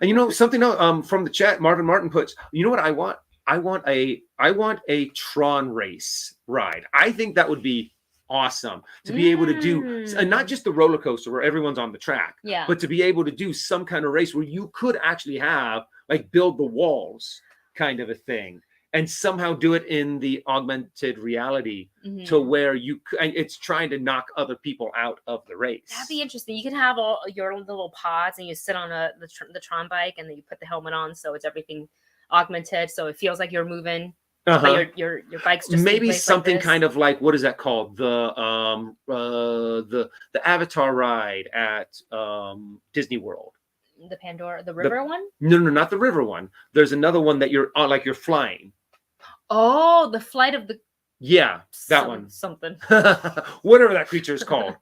And something from the chat, Marvin Martin puts, you know what I want? I want a Tron race ride. I think that would be awesome to be able to do, and not just the roller coaster where everyone's on the track, but to be able to do some kind of race where you could actually have like build the walls kind of a thing, and somehow do it in the augmented reality to where it's trying to knock other people out of the race. That'd be interesting. You could have all your little pods and you sit on the Tron bike and then you put the helmet on, so it's everything augmented, so it feels like you're moving. But your bike's just maybe something like kind of like, what is that called? The Avatar ride at Disney World. The Pandora, the river one? No, not the river one. There's another one that you're like you're flying. Oh, the flight of the. Yeah, that one. Something. Whatever that creature is called.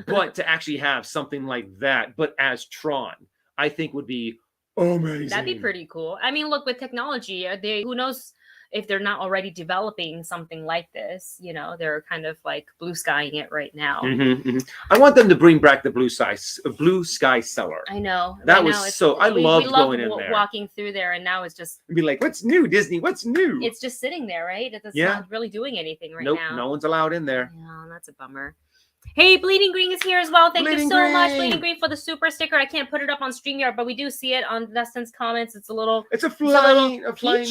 But to actually have something like that, but as Tron, I think would be amazing. That'd be pretty cool. I mean, look, with technology, who knows if they're not already developing something like this. You know, they're kind of like blue skying it right now. I want them to bring back the blue sky cellar. I know. That was so. I loved going in there, walking through there, and now it's just be like, "What's new, Disney? What's new?" It's just sitting there, right? It's not really doing anything right now. No one's allowed in there. Yeah, that's a bummer. Hey, Bleeding Green is here as well. Thank you so much, Bleeding Green, for the super sticker. I can't put it up on StreamYard, but we do see it on Dustin's comments. It's a flying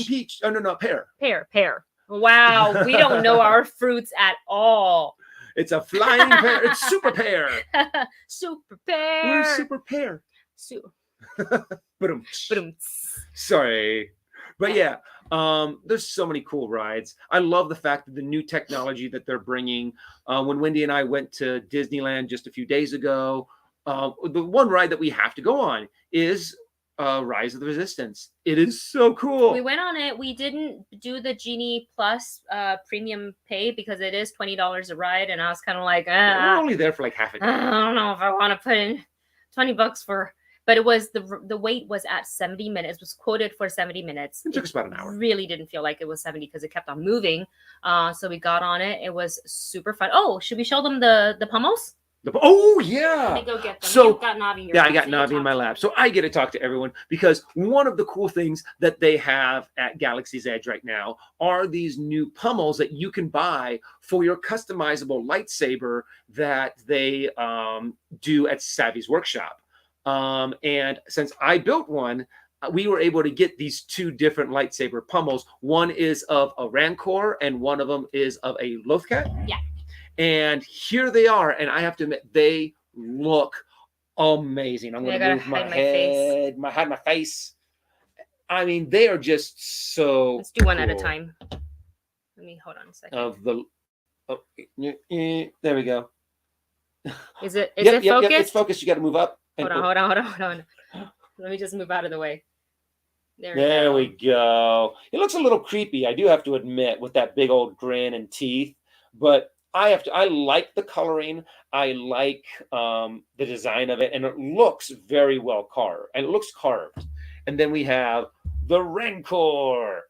peach. Oh no, pear. Pear. Wow, we don't know our fruits at all. It's a flying pear. It's super pear. Super pear. We're super pear. Sorry. But yeah, there's so many cool rides. I love the fact that the new technology that they're bringing. When Wendy and I went to Disneyland just a few days ago, the one ride that we have to go on is Rise of the Resistance. It is so cool. We went on it. We didn't do the Genie Plus premium pay because it is $20 a ride, and I was kind of like, we're only there for like half a day. I don't know if I want to put in $20 for. But it was the wait was at 70 minutes. It was quoted for 70 minutes. It took us about an hour. Really didn't feel like it was 70 because it kept on moving. So we got on it. It was super fun. Oh, should we show them the pummels? Oh yeah. Let me go get them. So You've got Navi in your I got Navi in my lap. So I get to talk to everyone because one of the cool things that they have at Galaxy's Edge right now are these new pummels that you can buy for your customizable lightsaber that they do at Savvy's Workshop. And since I built one, we were able to get these two different lightsaber pummels. One is of a Rancor and one of them is of a Lothcat. Yeah. And here they are. And I have to admit, they look amazing. I'm going to move my head, my face. I mean, they are just so Let's do one cool. at a time. Let me hold on a second. There we go. Is it focused? Yep, it's focused. You got to move up. Hold on. Let me just move out of the way. There we go. It looks a little creepy, I do have to admit, with that big old grin and teeth. But I like the coloring. I like the design of it, and it looks very well carved. And it looks carved. And then we have the Rancor.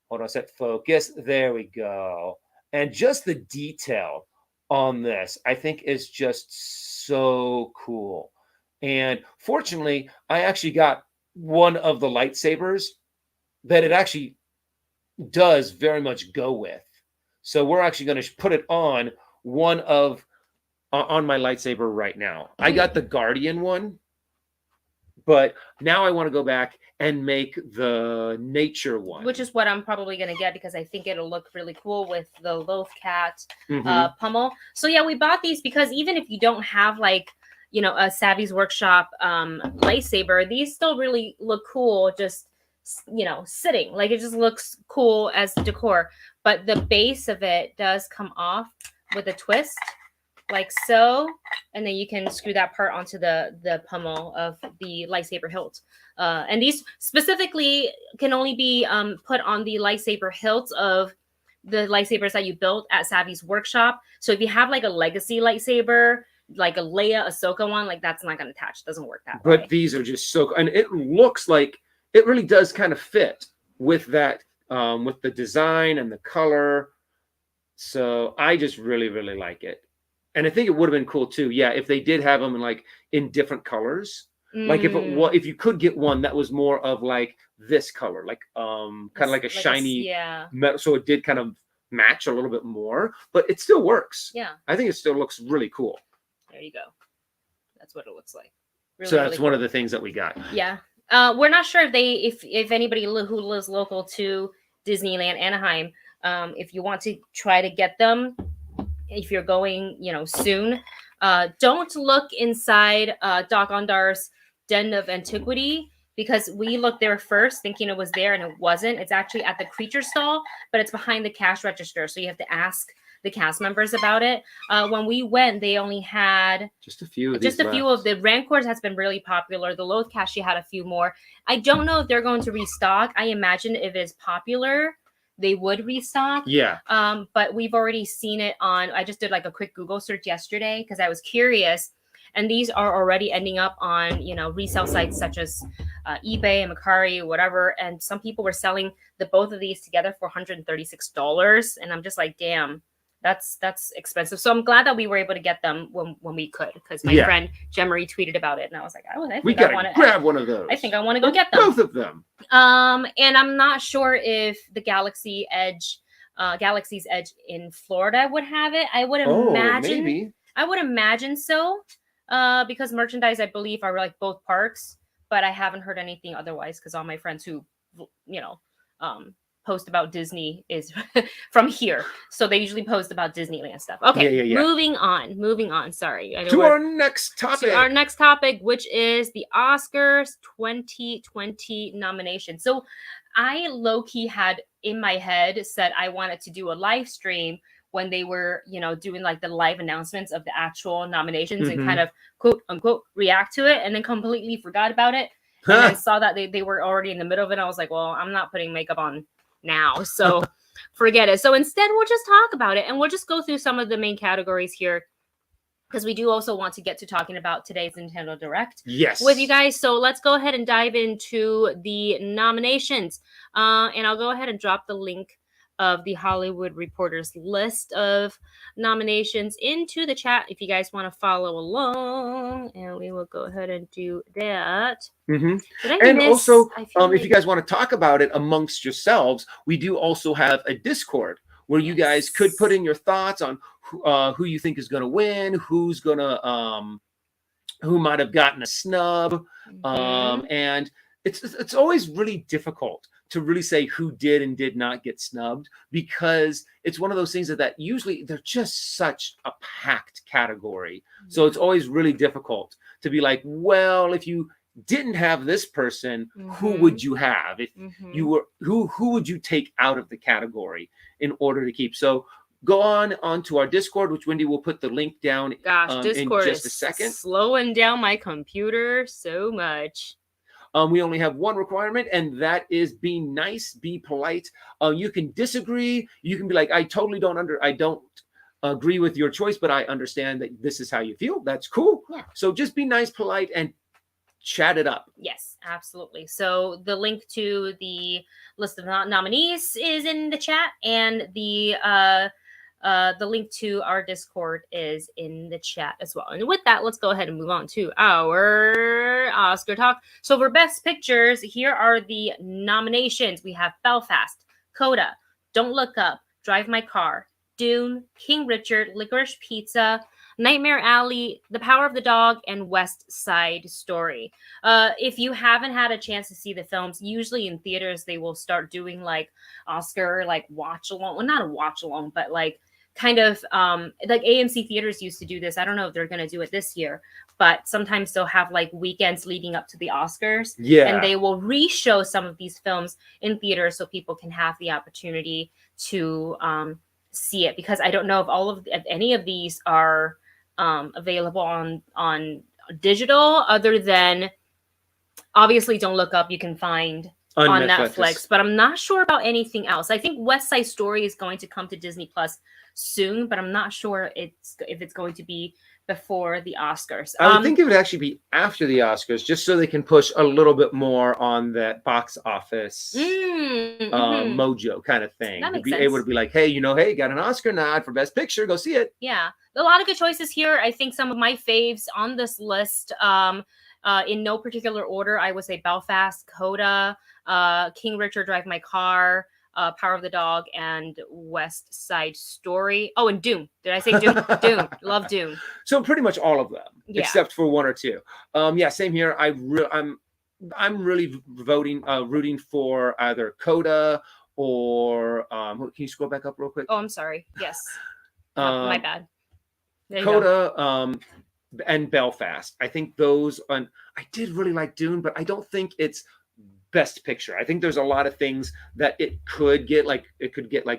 Hold on, set focus. There we go. And just the detail on this, I think, is just so cool. And fortunately, I actually got one of the lightsabers that it actually does very much go with. So we're actually going to put it on on my lightsaber right now. I got the Guardian one, but now I want to go back and make the nature one. Which is what I'm probably going to get because I think it'll look really cool with the Lothcat pummel. So yeah, we bought these because even if you don't have like, you know, a Savvy's Workshop lightsaber, these still really look cool just, you know, sitting. Like it just looks cool as decor. But the base of it does come off with a twist like so. And then you can screw that part onto the pummel of the lightsaber hilt. And these specifically can only be put on the lightsaber hilts of the lightsabers that you built at Savvy's Workshop. So if you have like a legacy lightsaber, like a Leia Ahsoka one, like that's not going to attach. It doesn't work that way. But these are just so, and it looks like it really does kind of fit with that, with the design and the color. So I just really, really like it. And I think it would have been cool too. Yeah, if they did have them in different colors. Like if you could get one that was more of like this color, like kind of like a shiny yeah. metal. So it did kind of match a little bit more, but it still works. Yeah. I think it still looks really cool. There you go. That's what it looks like. Really, so that's really one cool. of the things that we got. Yeah. We're not sure if anybody who lives local to Disneyland Anaheim, if you want to try to get them, if you're going, soon, don't look inside Doc Ondar's Den of Antiquity, because we looked there first thinking it was there and it wasn't. It's actually at the creature stall, but it's behind the cash register. So you have to ask the cast members about it. When we went, they only had just a few of the Rancors has been really popular. The Lothcashi had a few more. I don't know if they're going to restock. I imagine if it's popular, they would restock. Yeah. But we've already seen it I just did like a quick Google search yesterday because I was curious. And these are already ending up on, resale sites such as eBay and Mercari, whatever. And some people were selling both of these together for $136. And I'm just like, damn, that's expensive. So I'm glad that we were able to get them when we could, because my friend Jemery tweeted about it. And I was like, I think I want to grab one of those. I think I want to go get them. Both of them. And I'm not sure if the Galaxy's Edge in Florida would have it. I would imagine. Maybe. I would imagine so. Because merchandise, I believe, are like both parks, but I haven't heard anything otherwise because all my friends who, post about Disney is from here. So they usually post about Disneyland stuff. Okay, yeah. Moving on. Sorry. To our next topic, which is the Oscars 2020 nomination. So I low-key had in my head said I wanted to do a live stream when they were, doing like the live announcements of the actual nominations and kind of quote unquote react to it, and then completely forgot about it. And I saw that they were already in the middle of it. I was like, well, I'm not putting makeup on now, so forget it. So instead, we'll just talk about it, and we'll just go through some of the main categories here, because we do also want to get to talking about today's Nintendo Direct with you guys. So let's go ahead and dive into the nominations. And I'll go ahead and drop the link of the Hollywood Reporter's list of nominations into the chat if you guys want to follow along, and we will go ahead and do that. And also, if you guys want to talk about it amongst yourselves, we do also have a Discord where you guys could put in your thoughts on who you think is going to win, who's going to who might have gotten a snub, and it's always really difficult to really say who did and did not get snubbed, because it's one of those things that usually they're just such a packed category. So it's always really difficult to be like, well, if you didn't have this person, who would you have? If you were, who would you take out of the category in order to keep? So go on to our Discord, which Wendy will put the link down Discord in just a second. Slowing down my computer so much. We only have one requirement, and that is be nice, be polite. You can disagree. You can be like, I don't agree with your choice, but I understand that this is how you feel. That's cool. Yeah. So just be nice, polite, and chat it up. Yes, absolutely. So the link to the list of nominees is in the chat, and the link to our Discord is in the chat as well. And with that, let's go ahead and move on to our Oscar talk. So for Best Pictures, here are the nominations. We have Belfast, Coda, Don't Look Up, Drive My Car, Dune, King Richard, Licorice Pizza, Nightmare Alley, The Power of the Dog, and West Side Story. If you haven't had a chance to see the films, usually in theaters, they will start doing like Oscar, like watch along. Well, not a watch along, but like kind of like AMC theaters used to do this. I don't know if they're going to do it this year, but sometimes they'll have like weekends leading up to the Oscars. Yeah. And they will re-show some of these films in theaters so people can have the opportunity to see it, because I don't know if any of these are available on digital, other than obviously Don't Look Up you can find on Netflix, but I'm not sure about anything else. I think West Side Story is going to come to Disney Plus soon, but I'm not sure if it's going to be before the Oscars. I would think it would actually be after the Oscars, just so they can push a little bit more on that box office mojo kind of thing. That makes be sense. Able to be like, hey, hey, got an Oscar nod for Best Picture, go see it. Yeah, a lot of good choices here. I think some of my faves on this list In no particular order, I would say Belfast, Coda, King Richard, Drive My Car, Power of the Dog, and West Side Story. Oh, and Doom. Did I say Doom? Doom. Love Doom. So pretty much all of them, except for one or two. Yeah, same here. I'm really rooting for either Coda or can you scroll back up real quick? Oh, I'm sorry. Yes. My bad. Coda and Belfast. I think those I did really like Dune, but I don't think it's Best Picture. I think there's a lot of things that it could get like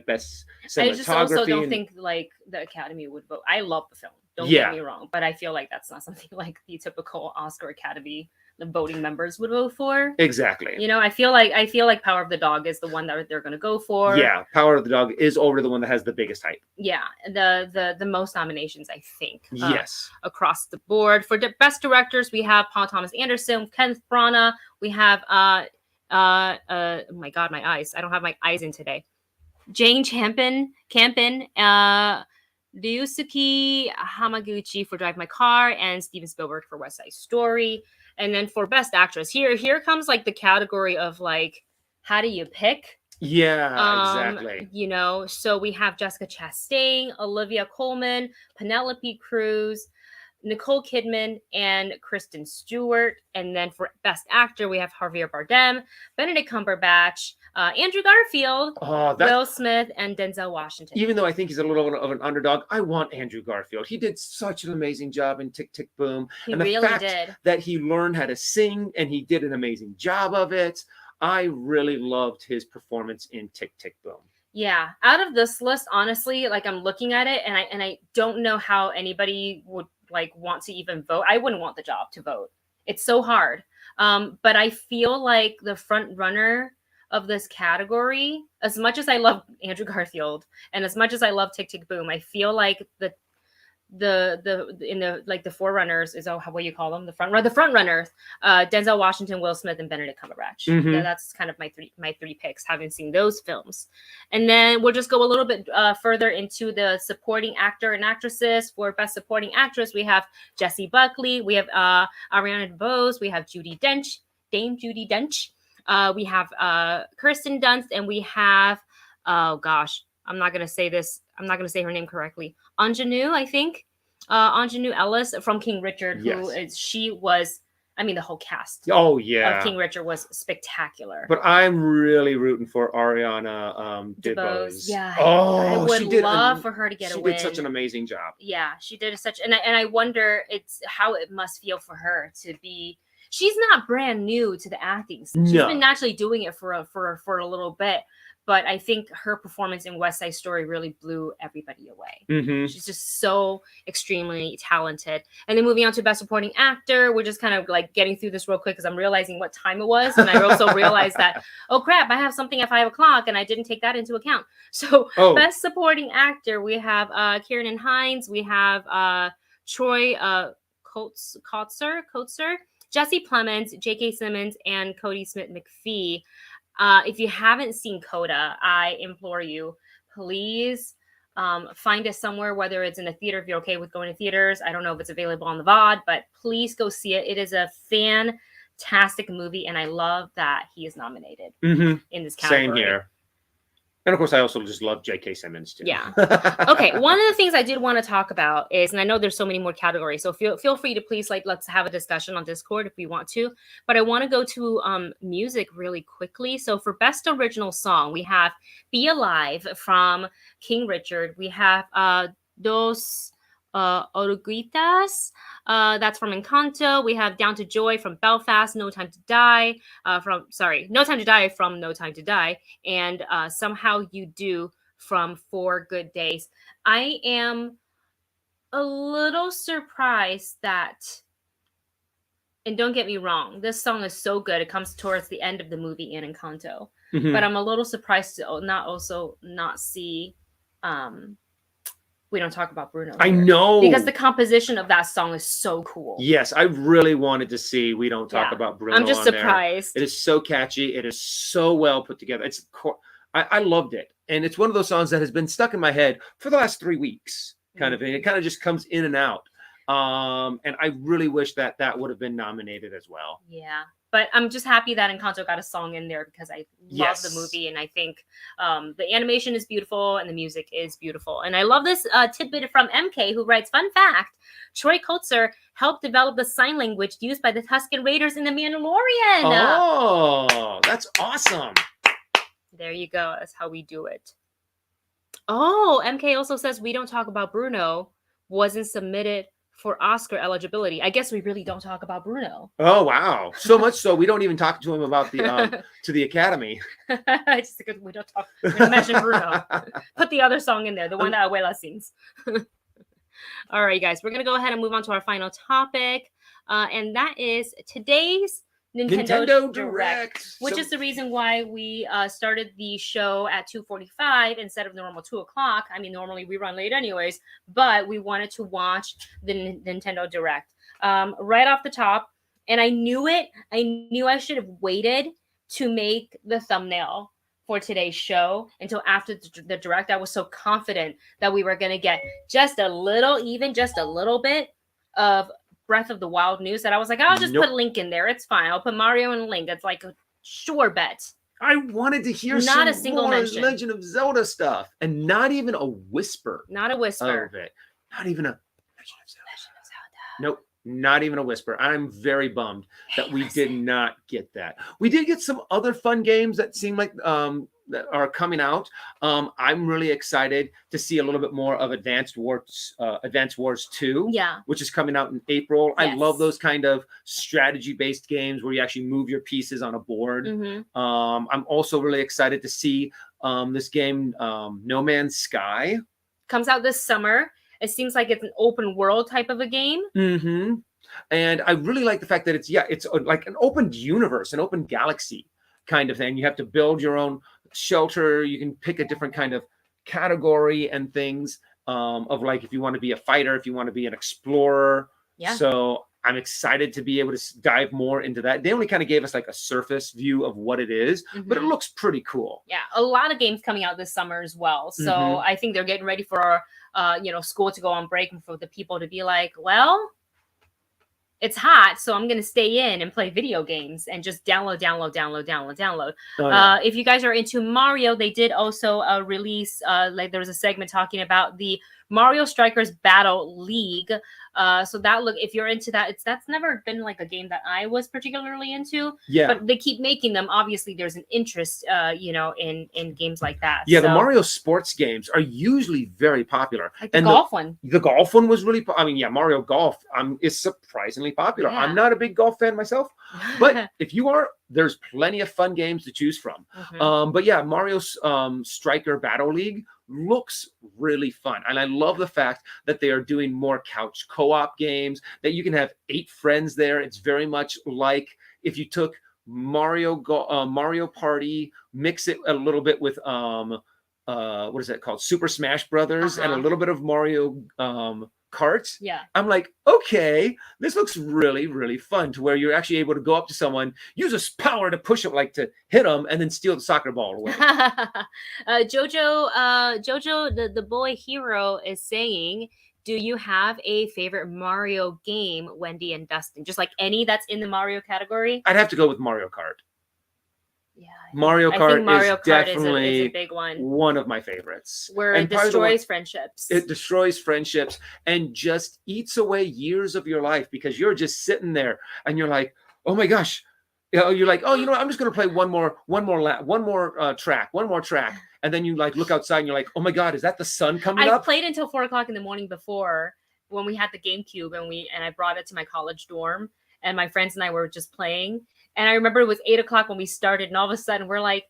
best cinematography. I just also don't think like the Academy would vote. I love the film. Don't get me wrong, but I feel like that's not something like the typical Oscar Academy the voting members would vote for. Exactly. You know, I feel like Power of the Dog is the one that they're going to go for. Yeah, Power of the Dog is over the one that has the biggest hype. Yeah, the most nominations, I think. Yes. Across the board for the best directors, we have Paul Thomas Anderson, Kenneth Branagh. We have oh my God, my eyes. I don't have my eyes in today. Jane Campion, Ryusuke Hamaguchi for Drive My Car, and Steven Spielberg for West Side Story. And then for Best Actress, here comes like the category of like, how do you pick? Yeah, exactly. You know, so we have Jessica Chastain, Olivia Colman, Penelope Cruz, Nicole Kidman, and Kristen Stewart. And then for Best Actor, we have Javier Bardem, Benedict Cumberbatch, Andrew Garfield, Will Smith, and Denzel Washington. Even though I think he's a little of an underdog, I want Andrew Garfield. He did such an amazing job in Tick, Tick, Boom. And the fact that he learned how to sing and he did an amazing job of it, I really loved his performance in Tick, Tick, Boom. Yeah, out of this list, honestly, like I'm looking at it and I don't know how anybody would like want to even vote. I wouldn't want the job to vote. It's so hard. But I feel like the front runner of this category, as much as I love Andrew Garfield and as much as I love Tick, Tick, Boom, I feel like the forerunners is what you call them, the front runners, Denzel Washington, Will Smith, and Benedict Cumberbatch. Mm-hmm. Yeah, that's kind of my three picks, having seen those films. And then we'll just go a little bit further into the supporting actor and actresses. For Best Supporting Actress, we have Jessie Buckley, we have Ariana DeBose, we have Dame Judi Dench, we have Kirsten Dunst, and we have oh gosh, I'm not gonna say her name correctly. Ingenue, I think. Ingenue Ellis from King Richard, the whole cast. Oh yeah, of King Richard was spectacular. But I'm really rooting for Ariana DeBose. Yeah, I would love for her to get a win. She did such an amazing job. Yeah, she did and I wonder how it must feel for her to be. She's not brand new to the acting. She's been naturally doing it for a little bit. But I think her performance in West Side Story really blew everybody away. Mm-hmm. She's just so extremely talented. And then moving on to Best Supporting Actor, we're just kind of like getting through this real quick because I'm realizing what time it was. And I also realized that, oh crap, I have something at 5:00 and I didn't take that into account. So Best Supporting Actor, we have Kieran Hines, we have Troy Kotsur, Jesse Plemons, J.K. Simmons, and Cody Smith-McPhee. If you haven't seen Coda, I implore you, please find it somewhere, whether it's in a theater, if you're okay with going to theaters. I don't know if it's available on the VOD, but please go see it. It is a fantastic movie, and I love that he is nominated in this category. Same here. And of course, I also just love J.K. Simmons too. Yeah. Okay. One of the things I did want to talk about is, and I know there's so many more categories, so feel free to please let's have a discussion on Discord if we want to. But I want to go to music really quickly. So for Best Original Song, we have "Be Alive" from King Richard. We have Dos Oruguitas, that's from Encanto. We have Down to Joy from Belfast, No Time to Die from No Time to Die, and Somehow You Do from Four Good Days. I am a little surprised that, and don't get me wrong, this song is so good. It comes towards the end of the movie in Encanto, but I'm a little surprised to not see We Don't Talk About Bruno here. I know. Because the composition of that song is so cool. Yes, I really wanted to see We Don't Talk About Bruno. I'm just surprised. It is so catchy. It is so well put together. I loved it. And it's one of those songs that has been stuck in my head for the last 3 weeks. Kind of. And it kind of just comes in and out. And I really wish that would have been nominated as well. Yeah. But I'm just happy that Encanto got a song in there because I love the movie, and I think the animation is beautiful and the music is beautiful. And I love this tidbit from MK, who writes, fun fact, Troy Kotsur helped develop the sign language used by the Tusken Raiders in The Mandalorian. Oh, that's awesome. There you go. That's how we do it. Oh, MK also says we don't talk about Bruno. Wasn't submitted for Oscar eligibility. I guess we really don't talk about Bruno. Oh wow, so much so we don't even talk to him about the to the Academy. Just because we don't mention Bruno. Put the other song in there, the one that Abuela sings. All right, guys, we're gonna go ahead and move on to our final topic, and that is today's Nintendo Direct, which is the reason why we started the show at 2:45 instead of the normal 2 o'clock. I mean, normally we run late anyways, but we wanted to watch the Nintendo Direct right off the top. And I knew it. I knew I should have waited to make the thumbnail for today's show until after the Direct. I was so confident that we were going to get just a little bit of Breath of the Wild news that I was like, I'll just put Link in there. It's fine. I'll put Mario and Link. It's like a sure bet. I wanted to hear not a single mention. Legend of Zelda stuff, and not even a whisper. Not a whisper of it. Not even a Legend of Zelda. Nope, not even a whisper. I'm very bummed that we did not get that. We did get some other fun games that seem like that are coming out. I'm really excited to see a little bit more of Advanced Wars 2, which is coming out in April. Yes. I love those kind of strategy-based games where you actually move your pieces on a board. Mm-hmm. I'm also really excited to see this game, No Man's Sky. Comes out this summer. It seems like it's an open world type of a game. Mm-hmm. And I really like the fact that it's like an open universe, an open galaxy kind of thing. You have to build your own shelter. You can pick a different kind of category and things of like if you want to be a fighter, if you want to be an explorer. Yeah. So I'm excited to be able to dive more into that. They only kind of gave us like a surface view of what it is, but it looks pretty cool. Yeah, a lot of games coming out this summer as well. So I think they're getting ready for school to go on break and for the people to be like, well, it's hot, so I'm going to stay in and play video games and just download. Oh, yeah. If you guys are into Mario, they did also release, like there was a segment talking about the Mario Strikers Battle League. So that if you're into that, that's never been like a game that I was particularly into. Yeah. But they keep making them. Obviously, there's an interest, in games like that. Yeah, so the Mario sports games are usually very popular. Like the golf one. The golf one was really. Mario Golf is surprisingly popular. Yeah. I'm not a big golf fan myself, but if you are, there's plenty of fun games to choose from. But yeah, Mario's Striker Battle League looks really fun, and I love the fact that they are doing more couch co-op games that you can have 8 friends there. It's very much like if you took Mario Party, mix it a little bit with what is that called, Super Smash Brothers, and a little bit of Mario Kart. Yeah, I'm like, okay, this looks really, really fun, to where you're actually able to go up to someone, use a power to push them, like to hit them, and then steal the soccer ball away. Jojo, the boy hero is saying, do you have a favorite Mario game, Wendy and Dustin? Just like any that's in the Mario category? I'd have to go with Mario Kart. Yeah, Mario Kart is definitely is a big one of my favorites. Where it destroys friendships. It destroys friendships and just eats away years of your life, because you're just sitting there and you're like, oh my gosh. You're like, oh, I'm just going to play one more track. And then you like look outside and you're like, oh my God, is that the sun coming up? I played until 4 o'clock in the morning before, when we had the GameCube, and I brought it to my college dorm, and my friends and I were just playing. And I remember it was 8 o'clock when we started, and all of a sudden we're like,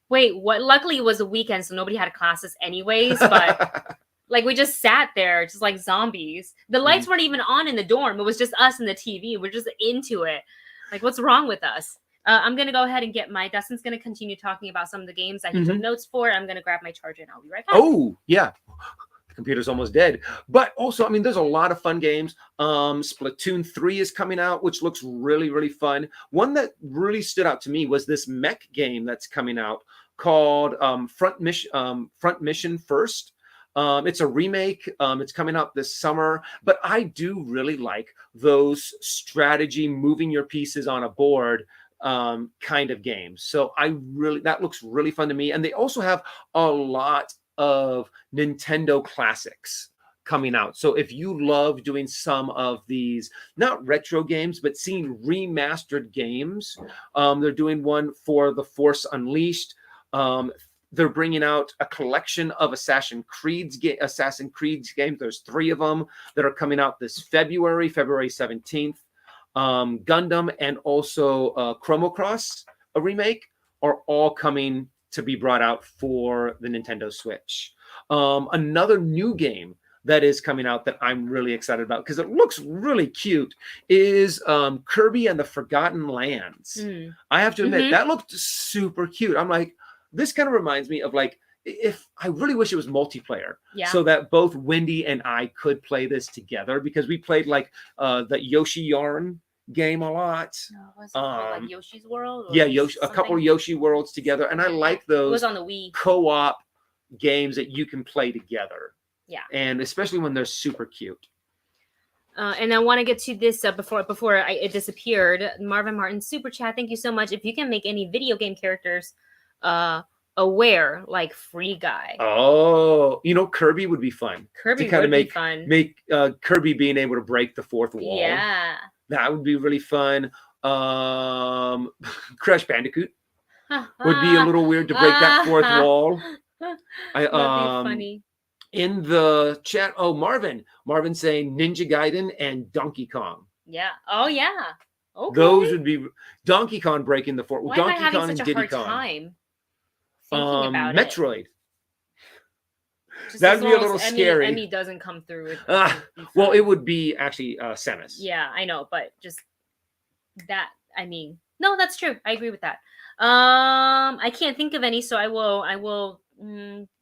wait, what? Luckily it was a weekend, so nobody had classes anyways, but like we just sat there just like zombies. The lights weren't even on in the dorm. It was just us and the TV. We're just into it. Like, what's wrong with us? I'm going to go ahead and get Dustin's going to continue talking about some of the games that he took notes for. I'm going to grab my charger and I'll be right back. Oh, yeah. The computer's almost dead. But also, there's a lot of fun games. Splatoon 3 is coming out, which looks really, really fun. One that really stood out to me was this mech game that's coming out called Front Mission First. It's a remake. It's coming out this summer, but I do really like those strategy, moving your pieces on a board kind of games. So that looks really fun to me. And they also have a lot of Nintendo classics coming out. So if you love doing some of these, not retro games, but seeing remastered games, they're doing one for The Force Unleashed. They're bringing out a collection of Assassin's Creed games. There's 3 of them that are coming out this February 17th. Gundam and also Chrono Cross, a remake, are all coming to be brought out for the Nintendo Switch. Another new game that is coming out that I'm really excited about because it looks really cute is Kirby and the Forgotten Lands. I have to admit, that looked super cute. I'm like, this kind of reminds me of like, if I really wish it was multiplayer, so that both Wendy and I could play this together, because we played like the Yoshi Yarn game a lot. Was it called like Yoshi's World? Yeah, a couple of Yoshi Worlds together, and I like those. It was on the Wii. Co-op games that you can play together. Yeah, and especially when they're super cute. And I want to get to this before it disappeared. Marvin Martin super chat. Thank you so much. If you can make any video game characters aware, like Free Guy. Oh, Kirby would be fun. Kirby would be fun. Make Kirby being able to break the fourth wall. Yeah, that would be really fun. Crash Bandicoot would be a little weird to break that fourth wall. That'd be funny. In the chat, Marvin saying Ninja Gaiden and Donkey Kong. Yeah. Oh yeah. Okay. Those would be Donkey Kong breaking the fourth. Why Donkey am I having Kong such and a Diddy hard Kong. time thinking about Metroid. Just that'd be a little scary. Emmy doesn't come through. With well, it would be actually Samus. Yeah, I know, but just that. I mean, no, that's true. I agree with that. I can't think of any, so I will.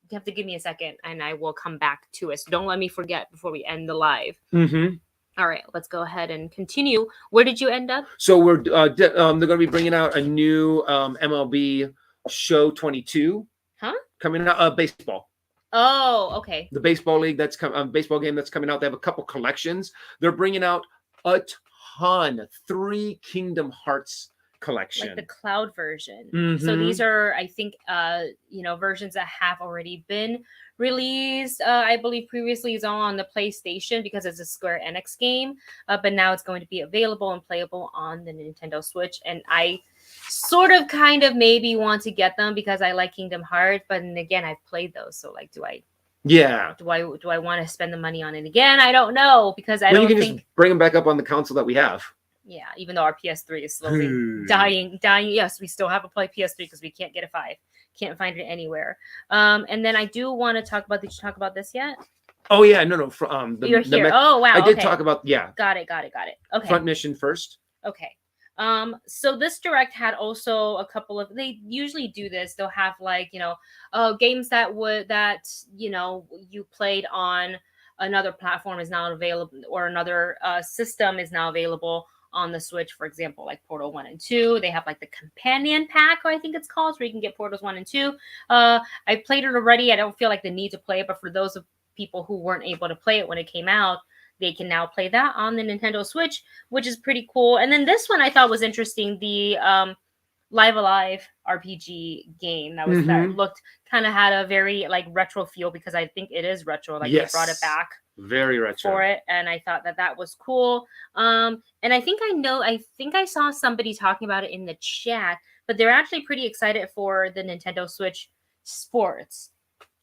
You have to give me a second, and I will come back to it. So don't let me forget before we end the live. All right, let's go ahead and continue. Where did you end up? So they're going to be bringing out a new MLB Show 22. Coming out, baseball. Oh, okay. The baseball league baseball game that's coming out. They have a couple collections. They're bringing out a ton. 3 Kingdom Hearts collection, like the cloud version. So these are, I think, versions that have already been released. I believe previously is on the PlayStation because it's a Square Enix game, but now it's going to be available and playable on the Nintendo Switch. And I sort of kind of maybe want to get them because I like Kingdom Hearts, but then again, I've played those, so like, do I want to spend the money on it again? I don't know, because I don't think just bring them back up on the console that we have. Yeah, even though our PS3 is slowly dying. Yes, we still have a PS3 because we can't get a 5. Can't find it anywhere. And then I do want to talk about. Did you talk about this yet? Oh yeah, no. You're here. Oh wow. I did talk about Got it. Okay. Front mission first. Okay. So this direct had also a couple of. They usually do this. They'll have like games that you played on another platform is now available, or another system is now available on the Switch, for example, like Portal 1 and 2. They have like the companion pack, I think it's called, where you can get Portals 1 and 2. I played it already. I don't feel like the need to play it, but for those of people who weren't able to play it when it came out, they can now play that on the Nintendo Switch, which is pretty cool. And then this one I thought was interesting, the Live Alive RPG game that looked kind of had a very like retro feel, because I think it is retro. Like they brought it back. Very retro for it, and I thought that was cool. And I think I saw somebody talking about it in the chat, but they're actually pretty excited for the Nintendo Switch Sports,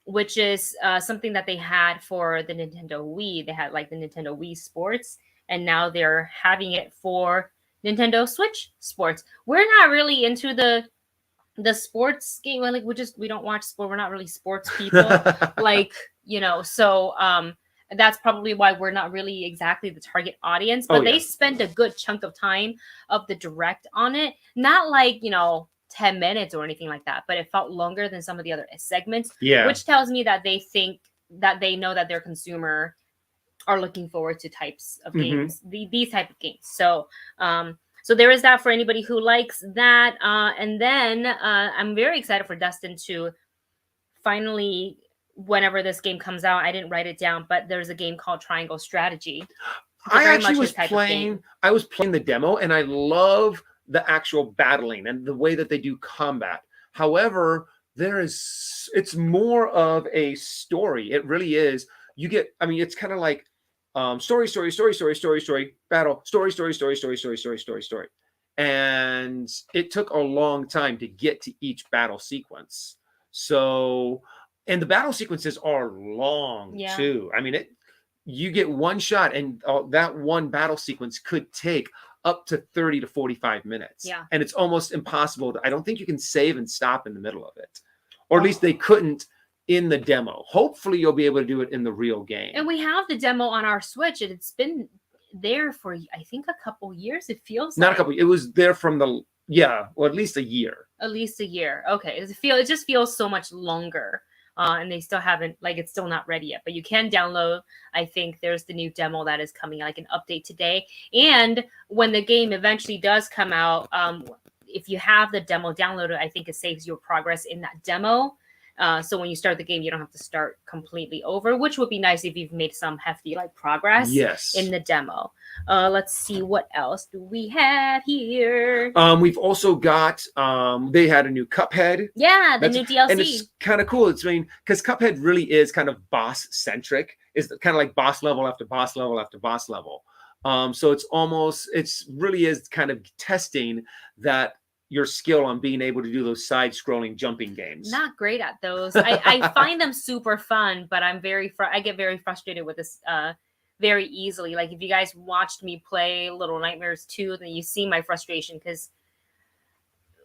which is something that they had for the Nintendo Wii. They had like the Nintendo Wii Sports, and now they're having it for Nintendo Switch Sports. We're not really into the sports game. Like we don't watch sport. We're not really sports people. So that's probably why we're not really exactly the target audience, but they spend a good chunk of time of the direct on it. Not like, 10 minutes or anything like that, but it felt longer than some of the other segments, which tells me that they think that they know that their consumer are looking forward to types of games, these type of games. So, so there is that for anybody who likes that. And then I'm very excited for Dustin to finally whenever this game comes out, I didn't write it down, but there's a game called Triangle Strategy. I actually was playing. I was playing the demo, and I love the actual battling and the way that they do combat. However, it's more of a story. It really is. You get. I mean, it's kind of like story, battle, story. And it took a long time to get to each battle sequence. So, and the battle sequences are long too. I mean, you get one shot, and that one battle sequence could take up to 30 to 45 minutes. Yeah. And it's almost impossible. I don't think you can save and stop in the middle of it. Or at least they couldn't in the demo. Hopefully you'll be able to do it in the real game. And we have the demo on our Switch, and it's been there for, I think, a couple years. It feels not a couple. It was there from at least a year. At least a year. Okay. It just feels so much longer. And they still haven't, it's still not ready yet, but you can download. I think there's the new demo that is coming, like an update today. And when the game eventually does come out, if you have the demo downloaded, I think it saves your progress in that demo. So when you start the game, you don't have to start completely over, which would be nice if you've made some hefty progress in the demo. Let's see, what else do we have here? We've also got they had a new Cuphead. Yeah, the new DLC. And it's kind of cool. Because Cuphead really is kind of boss centric. It's kind of like boss level after boss level after boss level. So it's really is kind of testing that your skill on being able to do those side-scrolling jumping games. Not great at those. I find them super fun, but I get very frustrated with this very easily. Like, if you guys watched me play Little Nightmares 2, then you see my frustration, because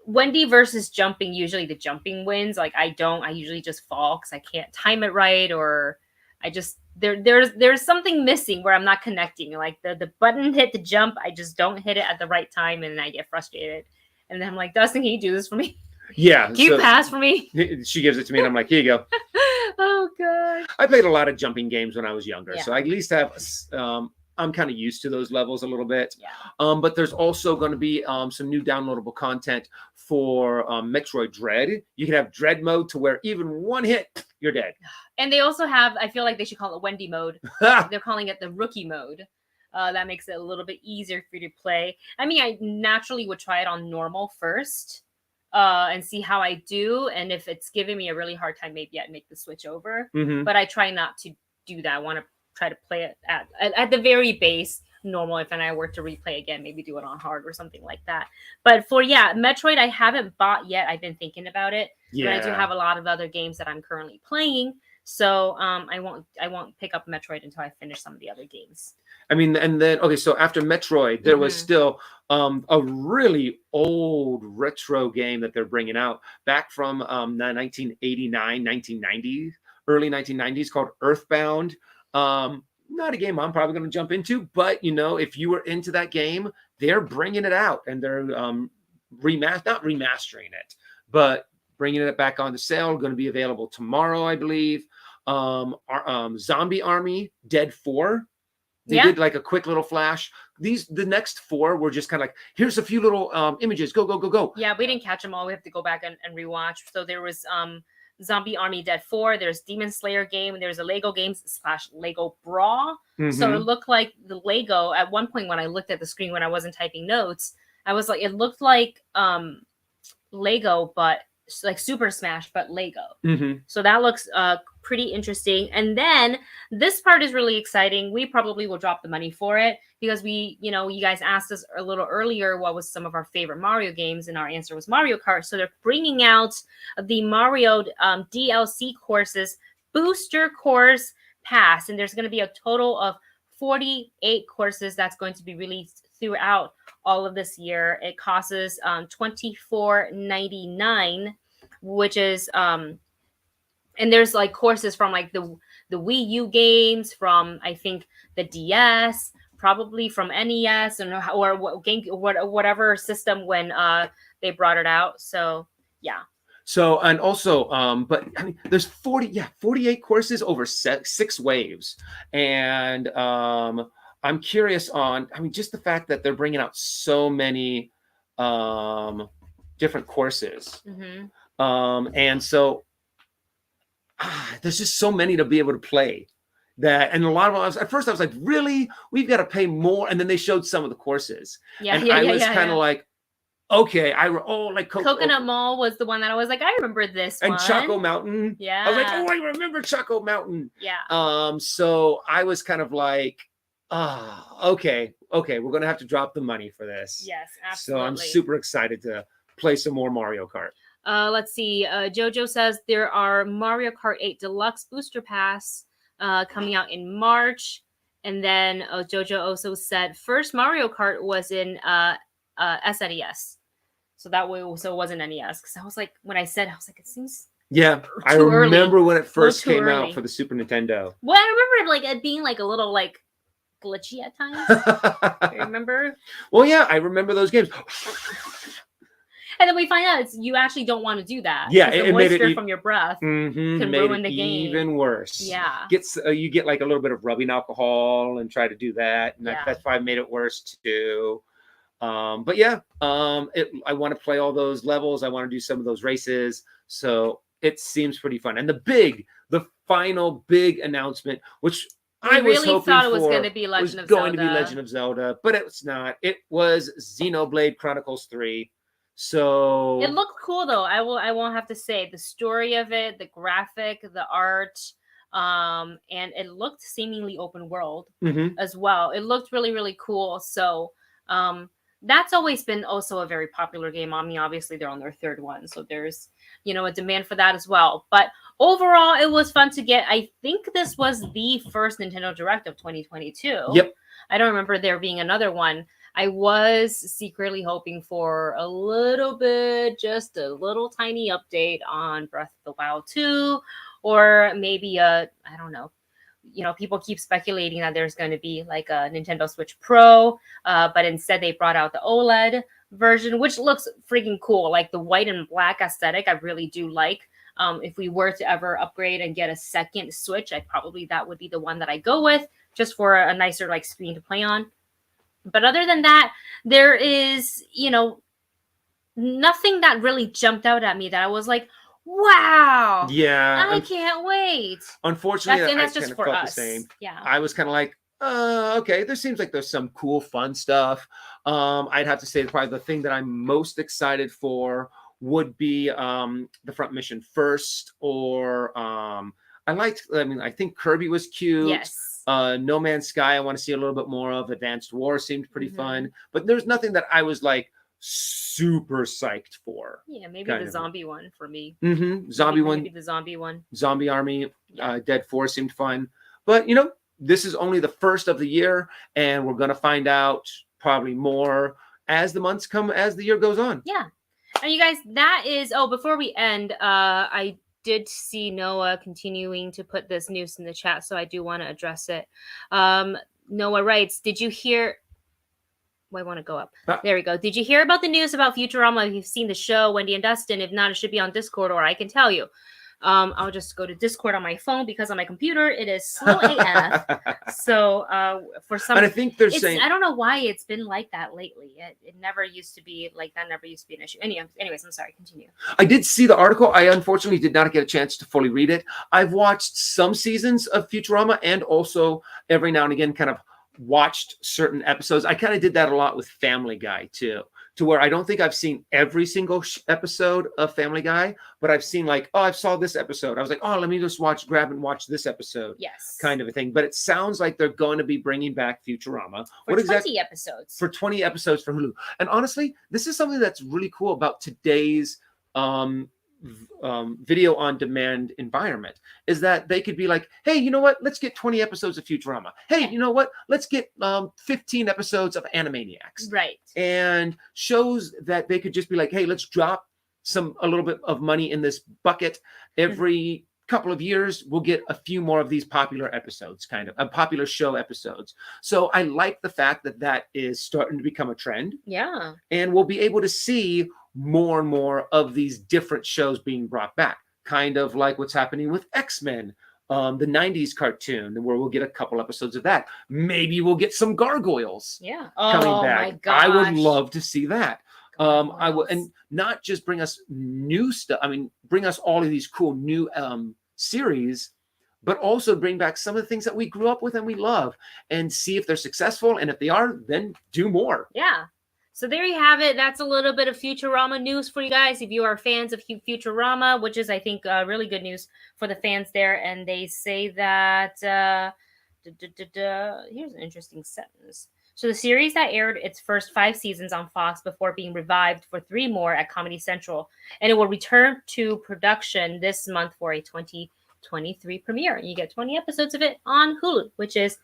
Wendy versus jumping, usually the jumping wins. I usually just fall because I can't time it right, or I just there's something missing where I'm not connecting. Like the button hit the jump, I just don't hit it at the right time, and I get frustrated. And then I'm like, Dustin, can you do this for me? Yeah. Can you pass for me? She gives it to me, and I'm like, here you go. Oh, God. I played a lot of jumping games when I was younger, so I at least have, I'm kind of used to those levels a little bit. Yeah. But there's also going to be some new downloadable content for Metroid Dread. You can have Dread mode to where even one hit, you're dead. And they also have, I feel like they should call it Wendy mode. They're calling it the rookie mode. That makes it a little bit easier for you to play. I mean, I naturally would try it on normal first and see how I do. And if it's giving me a really hard time, maybe I'd make the switch over. Mm-hmm. But I try not to do that. I want to try to play it at the very base normal. If I were to replay again, maybe do it on hard or something like that. But for Metroid, I haven't bought yet. I've been thinking about it. Yeah. But I do have a lot of other games that I'm currently playing. So I won't pick up Metroid until I finish some of the other games. I mean, and then so after Metroid, there was still a really old retro game that they're bringing out back from 1989, 1990, early 1990s, called Earthbound. Not a game I'm probably going to jump into, but if you were into that game, they're bringing it out, and they're not remastering it, but bringing it back on the sale. Going to be available tomorrow, I believe. Zombie Army Dead 4. They did like a quick little flash. The next 4 were just kind of like, here's a few little images. Go. Yeah, we didn't catch them all. We have to go back and rewatch. So there was Zombie Army Dead 4. There's Demon Slayer game. And there's a Lego games / Lego Brawl. Mm-hmm. So it looked like the Lego. At one point when I looked at the screen when I wasn't typing notes, I was like, it looked like Lego, but like Super Smash, but Lego. Mm-hmm. So that looks pretty interesting. And then this part is really exciting. We probably will drop the money for it because you guys asked us a little earlier what was some of our favorite Mario games, and our answer was Mario Kart. So they're bringing out the Mario DLC courses booster course pass, and there's going to be a total of 48 courses that's going to be released throughout all of this year. It costs $24.99, which is and there's like courses from like the Wii U games, from I think the DS, probably from NES, or whatever system when they brought it out. So yeah. So, and also, but I mean, there's 48 courses over 6 waves, and I'm curious on, just the fact that they're bringing out so many different courses. Mm-hmm. And so there's just so many to be able to play. That, and a lot of them, at first I was like, really? We've got to pay more? And then they showed some of the courses. Yeah, and yeah, I yeah, was yeah, kind of yeah. like, okay, like Coconut Mall was the one that I was like, I remember this and one. Choco Mountain. Yeah. I was like, oh, I remember Choco Mountain. Yeah. So I was kind of like, okay, we're gonna have to drop the money for this. Yes, absolutely. So I'm super excited to play some more Mario Kart. Let's see. Jojo says there are Mario Kart 8 Deluxe Booster Pass coming out in March. And then Jojo also said first Mario Kart was in SNES. So that way also wasn't NES. Because I was like, when I said, I was like, it seems I remember early. when it first came early. out for the Super Nintendo. Well, I remember like it being like a little like glitchy at times. Remember? Well, yeah, I remember those games. And then we find out you actually don't want to do that. Yeah, it made it from your breath can ruin the game. Even worse. Yeah, you get like a little bit of rubbing alcohol and try to do that, and that's probably made it worse too. But yeah, I want to play all those levels. I want to do some of those races. So it seems pretty fun. And the final big announcement, which I really thought it was going to be Legend of Zelda, but it's not. It was Xenoblade Chronicles 3. So it looked cool though. I won't have to say the story of it, the graphic, the art, and it looked seemingly open world as well. It looked really, really cool. So that's always been also a very popular game. I mean, obviously they're on their third one, so there's a demand for that as well. But overall, it was fun to get. I think this was the first Nintendo Direct of 2022. Yep. I don't remember there being another one. I was secretly hoping for a little bit, just a little tiny update on Breath of the Wild 2, or maybe I don't know. People keep speculating that there's going to be like a Nintendo Switch Pro, but instead they brought out the OLED version, which looks freaking cool. Like the white and black aesthetic, I really do like. If we were to ever upgrade and get a second Switch, that would be the one that I go with, just for a nicer like screen to play on. But other than that, there is, nothing that really jumped out at me that I was like, wow. Yeah. I can't wait. Unfortunately, that's just for us. The same. Yeah. I was kind of like, okay, there seems like there's some cool, fun stuff. I'd have to say probably the thing that I'm most excited for would be the front mission first, or I think Kirby was cute. Yes. No Man's Sky, I want to see a little bit more of. Advanced War seemed pretty fun, but there's nothing that I was like super psyched for. Yeah, maybe the zombie one for me. Zombie one. Maybe the zombie one. Zombie Army, Dead 4 seemed fun. But, this is only the first of the year, and we're going to find out probably more as the year goes on. Yeah. And you guys, that is, before we end, I did see Noah continuing to put this news in the chat, so I do want to address it. Noah writes, did you hear... I want to go up. There we go. Did you hear about the news about Futurama? If you've seen the show, Wendy and Dustin. If not, it should be on Discord, or I can tell you. I'll just go to Discord on my phone, because on my computer it is slow AF. So for some, and I think they're saying, I don't know why it's been like that lately. It never used to be like that. Never used to be an issue. Anyways, I'm sorry. Continue. I did see the article. I unfortunately did not get a chance to fully read it. I've watched some seasons of Futurama, and also every now and again kind of watched certain episodes. I kind of did that a lot with Family Guy too, to where I don't think I've seen every single episode of Family Guy, but I've seen like, I saw this episode. I was like, let me just grab and watch this episode. Yes. Kind of a thing. But it sounds like they're going to be bringing back Futurama. For 20 episodes. For 20 episodes for Hulu. And honestly, this is something that's really cool about today's video on demand environment, is that they could be like, hey, you know what, let's get 20 episodes of Futurama. Hey, you know what, let's get 15 episodes of Animaniacs. Right. And shows that they could just be like, hey, let's drop a little bit of money in this bucket. Every couple of years we'll get a few more of these popular episodes, kind of popular show episodes. So I like the fact that is starting to become a trend. Yeah. And we'll be able to see more and more of these different shows being brought back, kind of like what's happening with X-Men, the 90s cartoon, where we'll get a couple episodes of that. Maybe we'll get some Gargoyles coming back. My gosh. I would love to see that. I will, and not just bring us new stuff. I mean, bring us all of these cool new series, but also bring back some of the things that we grew up with and we love, and see if they're successful. And if they are, then do more. Yeah. So there you have it. That's a little bit of Futurama news for you guys. If you are fans of Futurama, which is, I think, really good news for the fans there. And they say that, here's an interesting sentence. So the series that aired its first 5 seasons on Fox before being revived for 3 more at Comedy Central. And it will return to production this month for a 2023 premiere. You get 20 episodes of it on Hulu, which is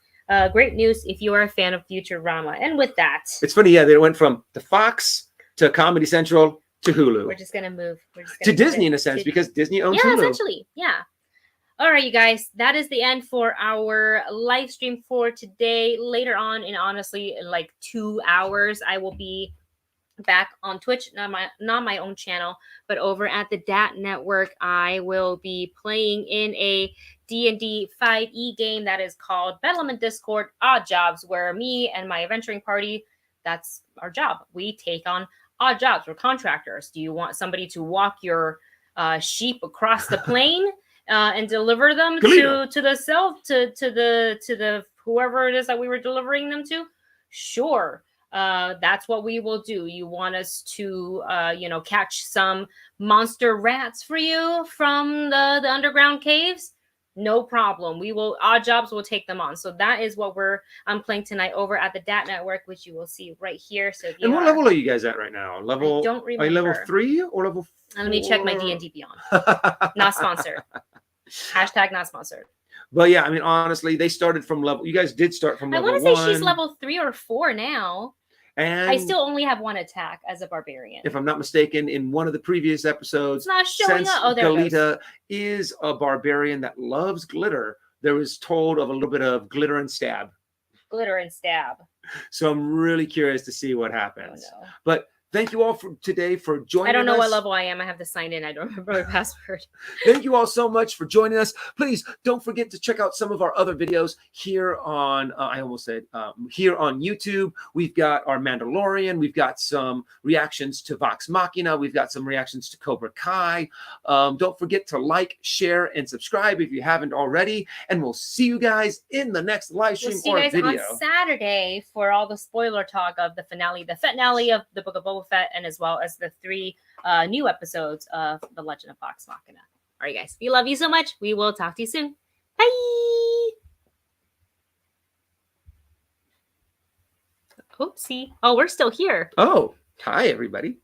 great news if you are a fan of Futurama. And with that, it's funny, yeah, they went from the Fox to Comedy Central to Hulu. we're just gonna move. To Disney in a sense, because Disney owns Hulu. Essentially, yeah. All right, you guys, that is the end for our live stream for today. Later on, and honestly, in like 2 hours, I will be back on Twitch, not my own channel, but over at the DAT Network. I will be playing in a D&D 5e game that is called Bedlam Discord Odd Jobs, where me and my adventuring party, that's our job. We take on odd jobs. We're contractors. Do you want somebody to walk your sheep across the plain and deliver them to the whoever it is that we were delivering them to? Sure. That's what we will do. You want us to, catch some monster rats for you from the underground caves? No problem. Odd Jobs will take them on. So that is what I'm playing tonight over at the DAT Network, which you will see right here. So and what level are you guys at right now? I don't remember. Are you level 3 or level 4? Let me check my D&D Beyond. Not sponsored. #, not sponsored. But yeah, I mean, honestly, they started from level. You guys did start from level 1. I want to say she's level 3 or 4 now. And I still only have 1 attack as a barbarian. If I'm not mistaken, in one of the previous episodes, it's not showing up. Oh, there Galita is a barbarian that loves glitter. There was told of a little bit of glitter and stab. Glitter and stab. So I'm really curious to see what happens. Oh, no. But thank you all for today for joining us. I don't know what level I am. I have to sign in. I don't remember my password. Thank you all so much for joining us. Please don't forget to check out some of our other videos here on, here on YouTube. We've got our Mandalorian. We've got some reactions to Vox Machina. We've got some reactions to Cobra Kai. Don't forget to like, share, and subscribe if you haven't already. And we'll see you guys in the next live stream or video. We'll see you guys on Saturday for all the spoiler talk of the finale of the Book of Boba Fett, and as well as the 3 new episodes of The Legend of Vox Machina. All right, guys. We love you so much. We will talk to you soon. Bye. Oopsie. Oh, we're still here. Oh, hi, everybody.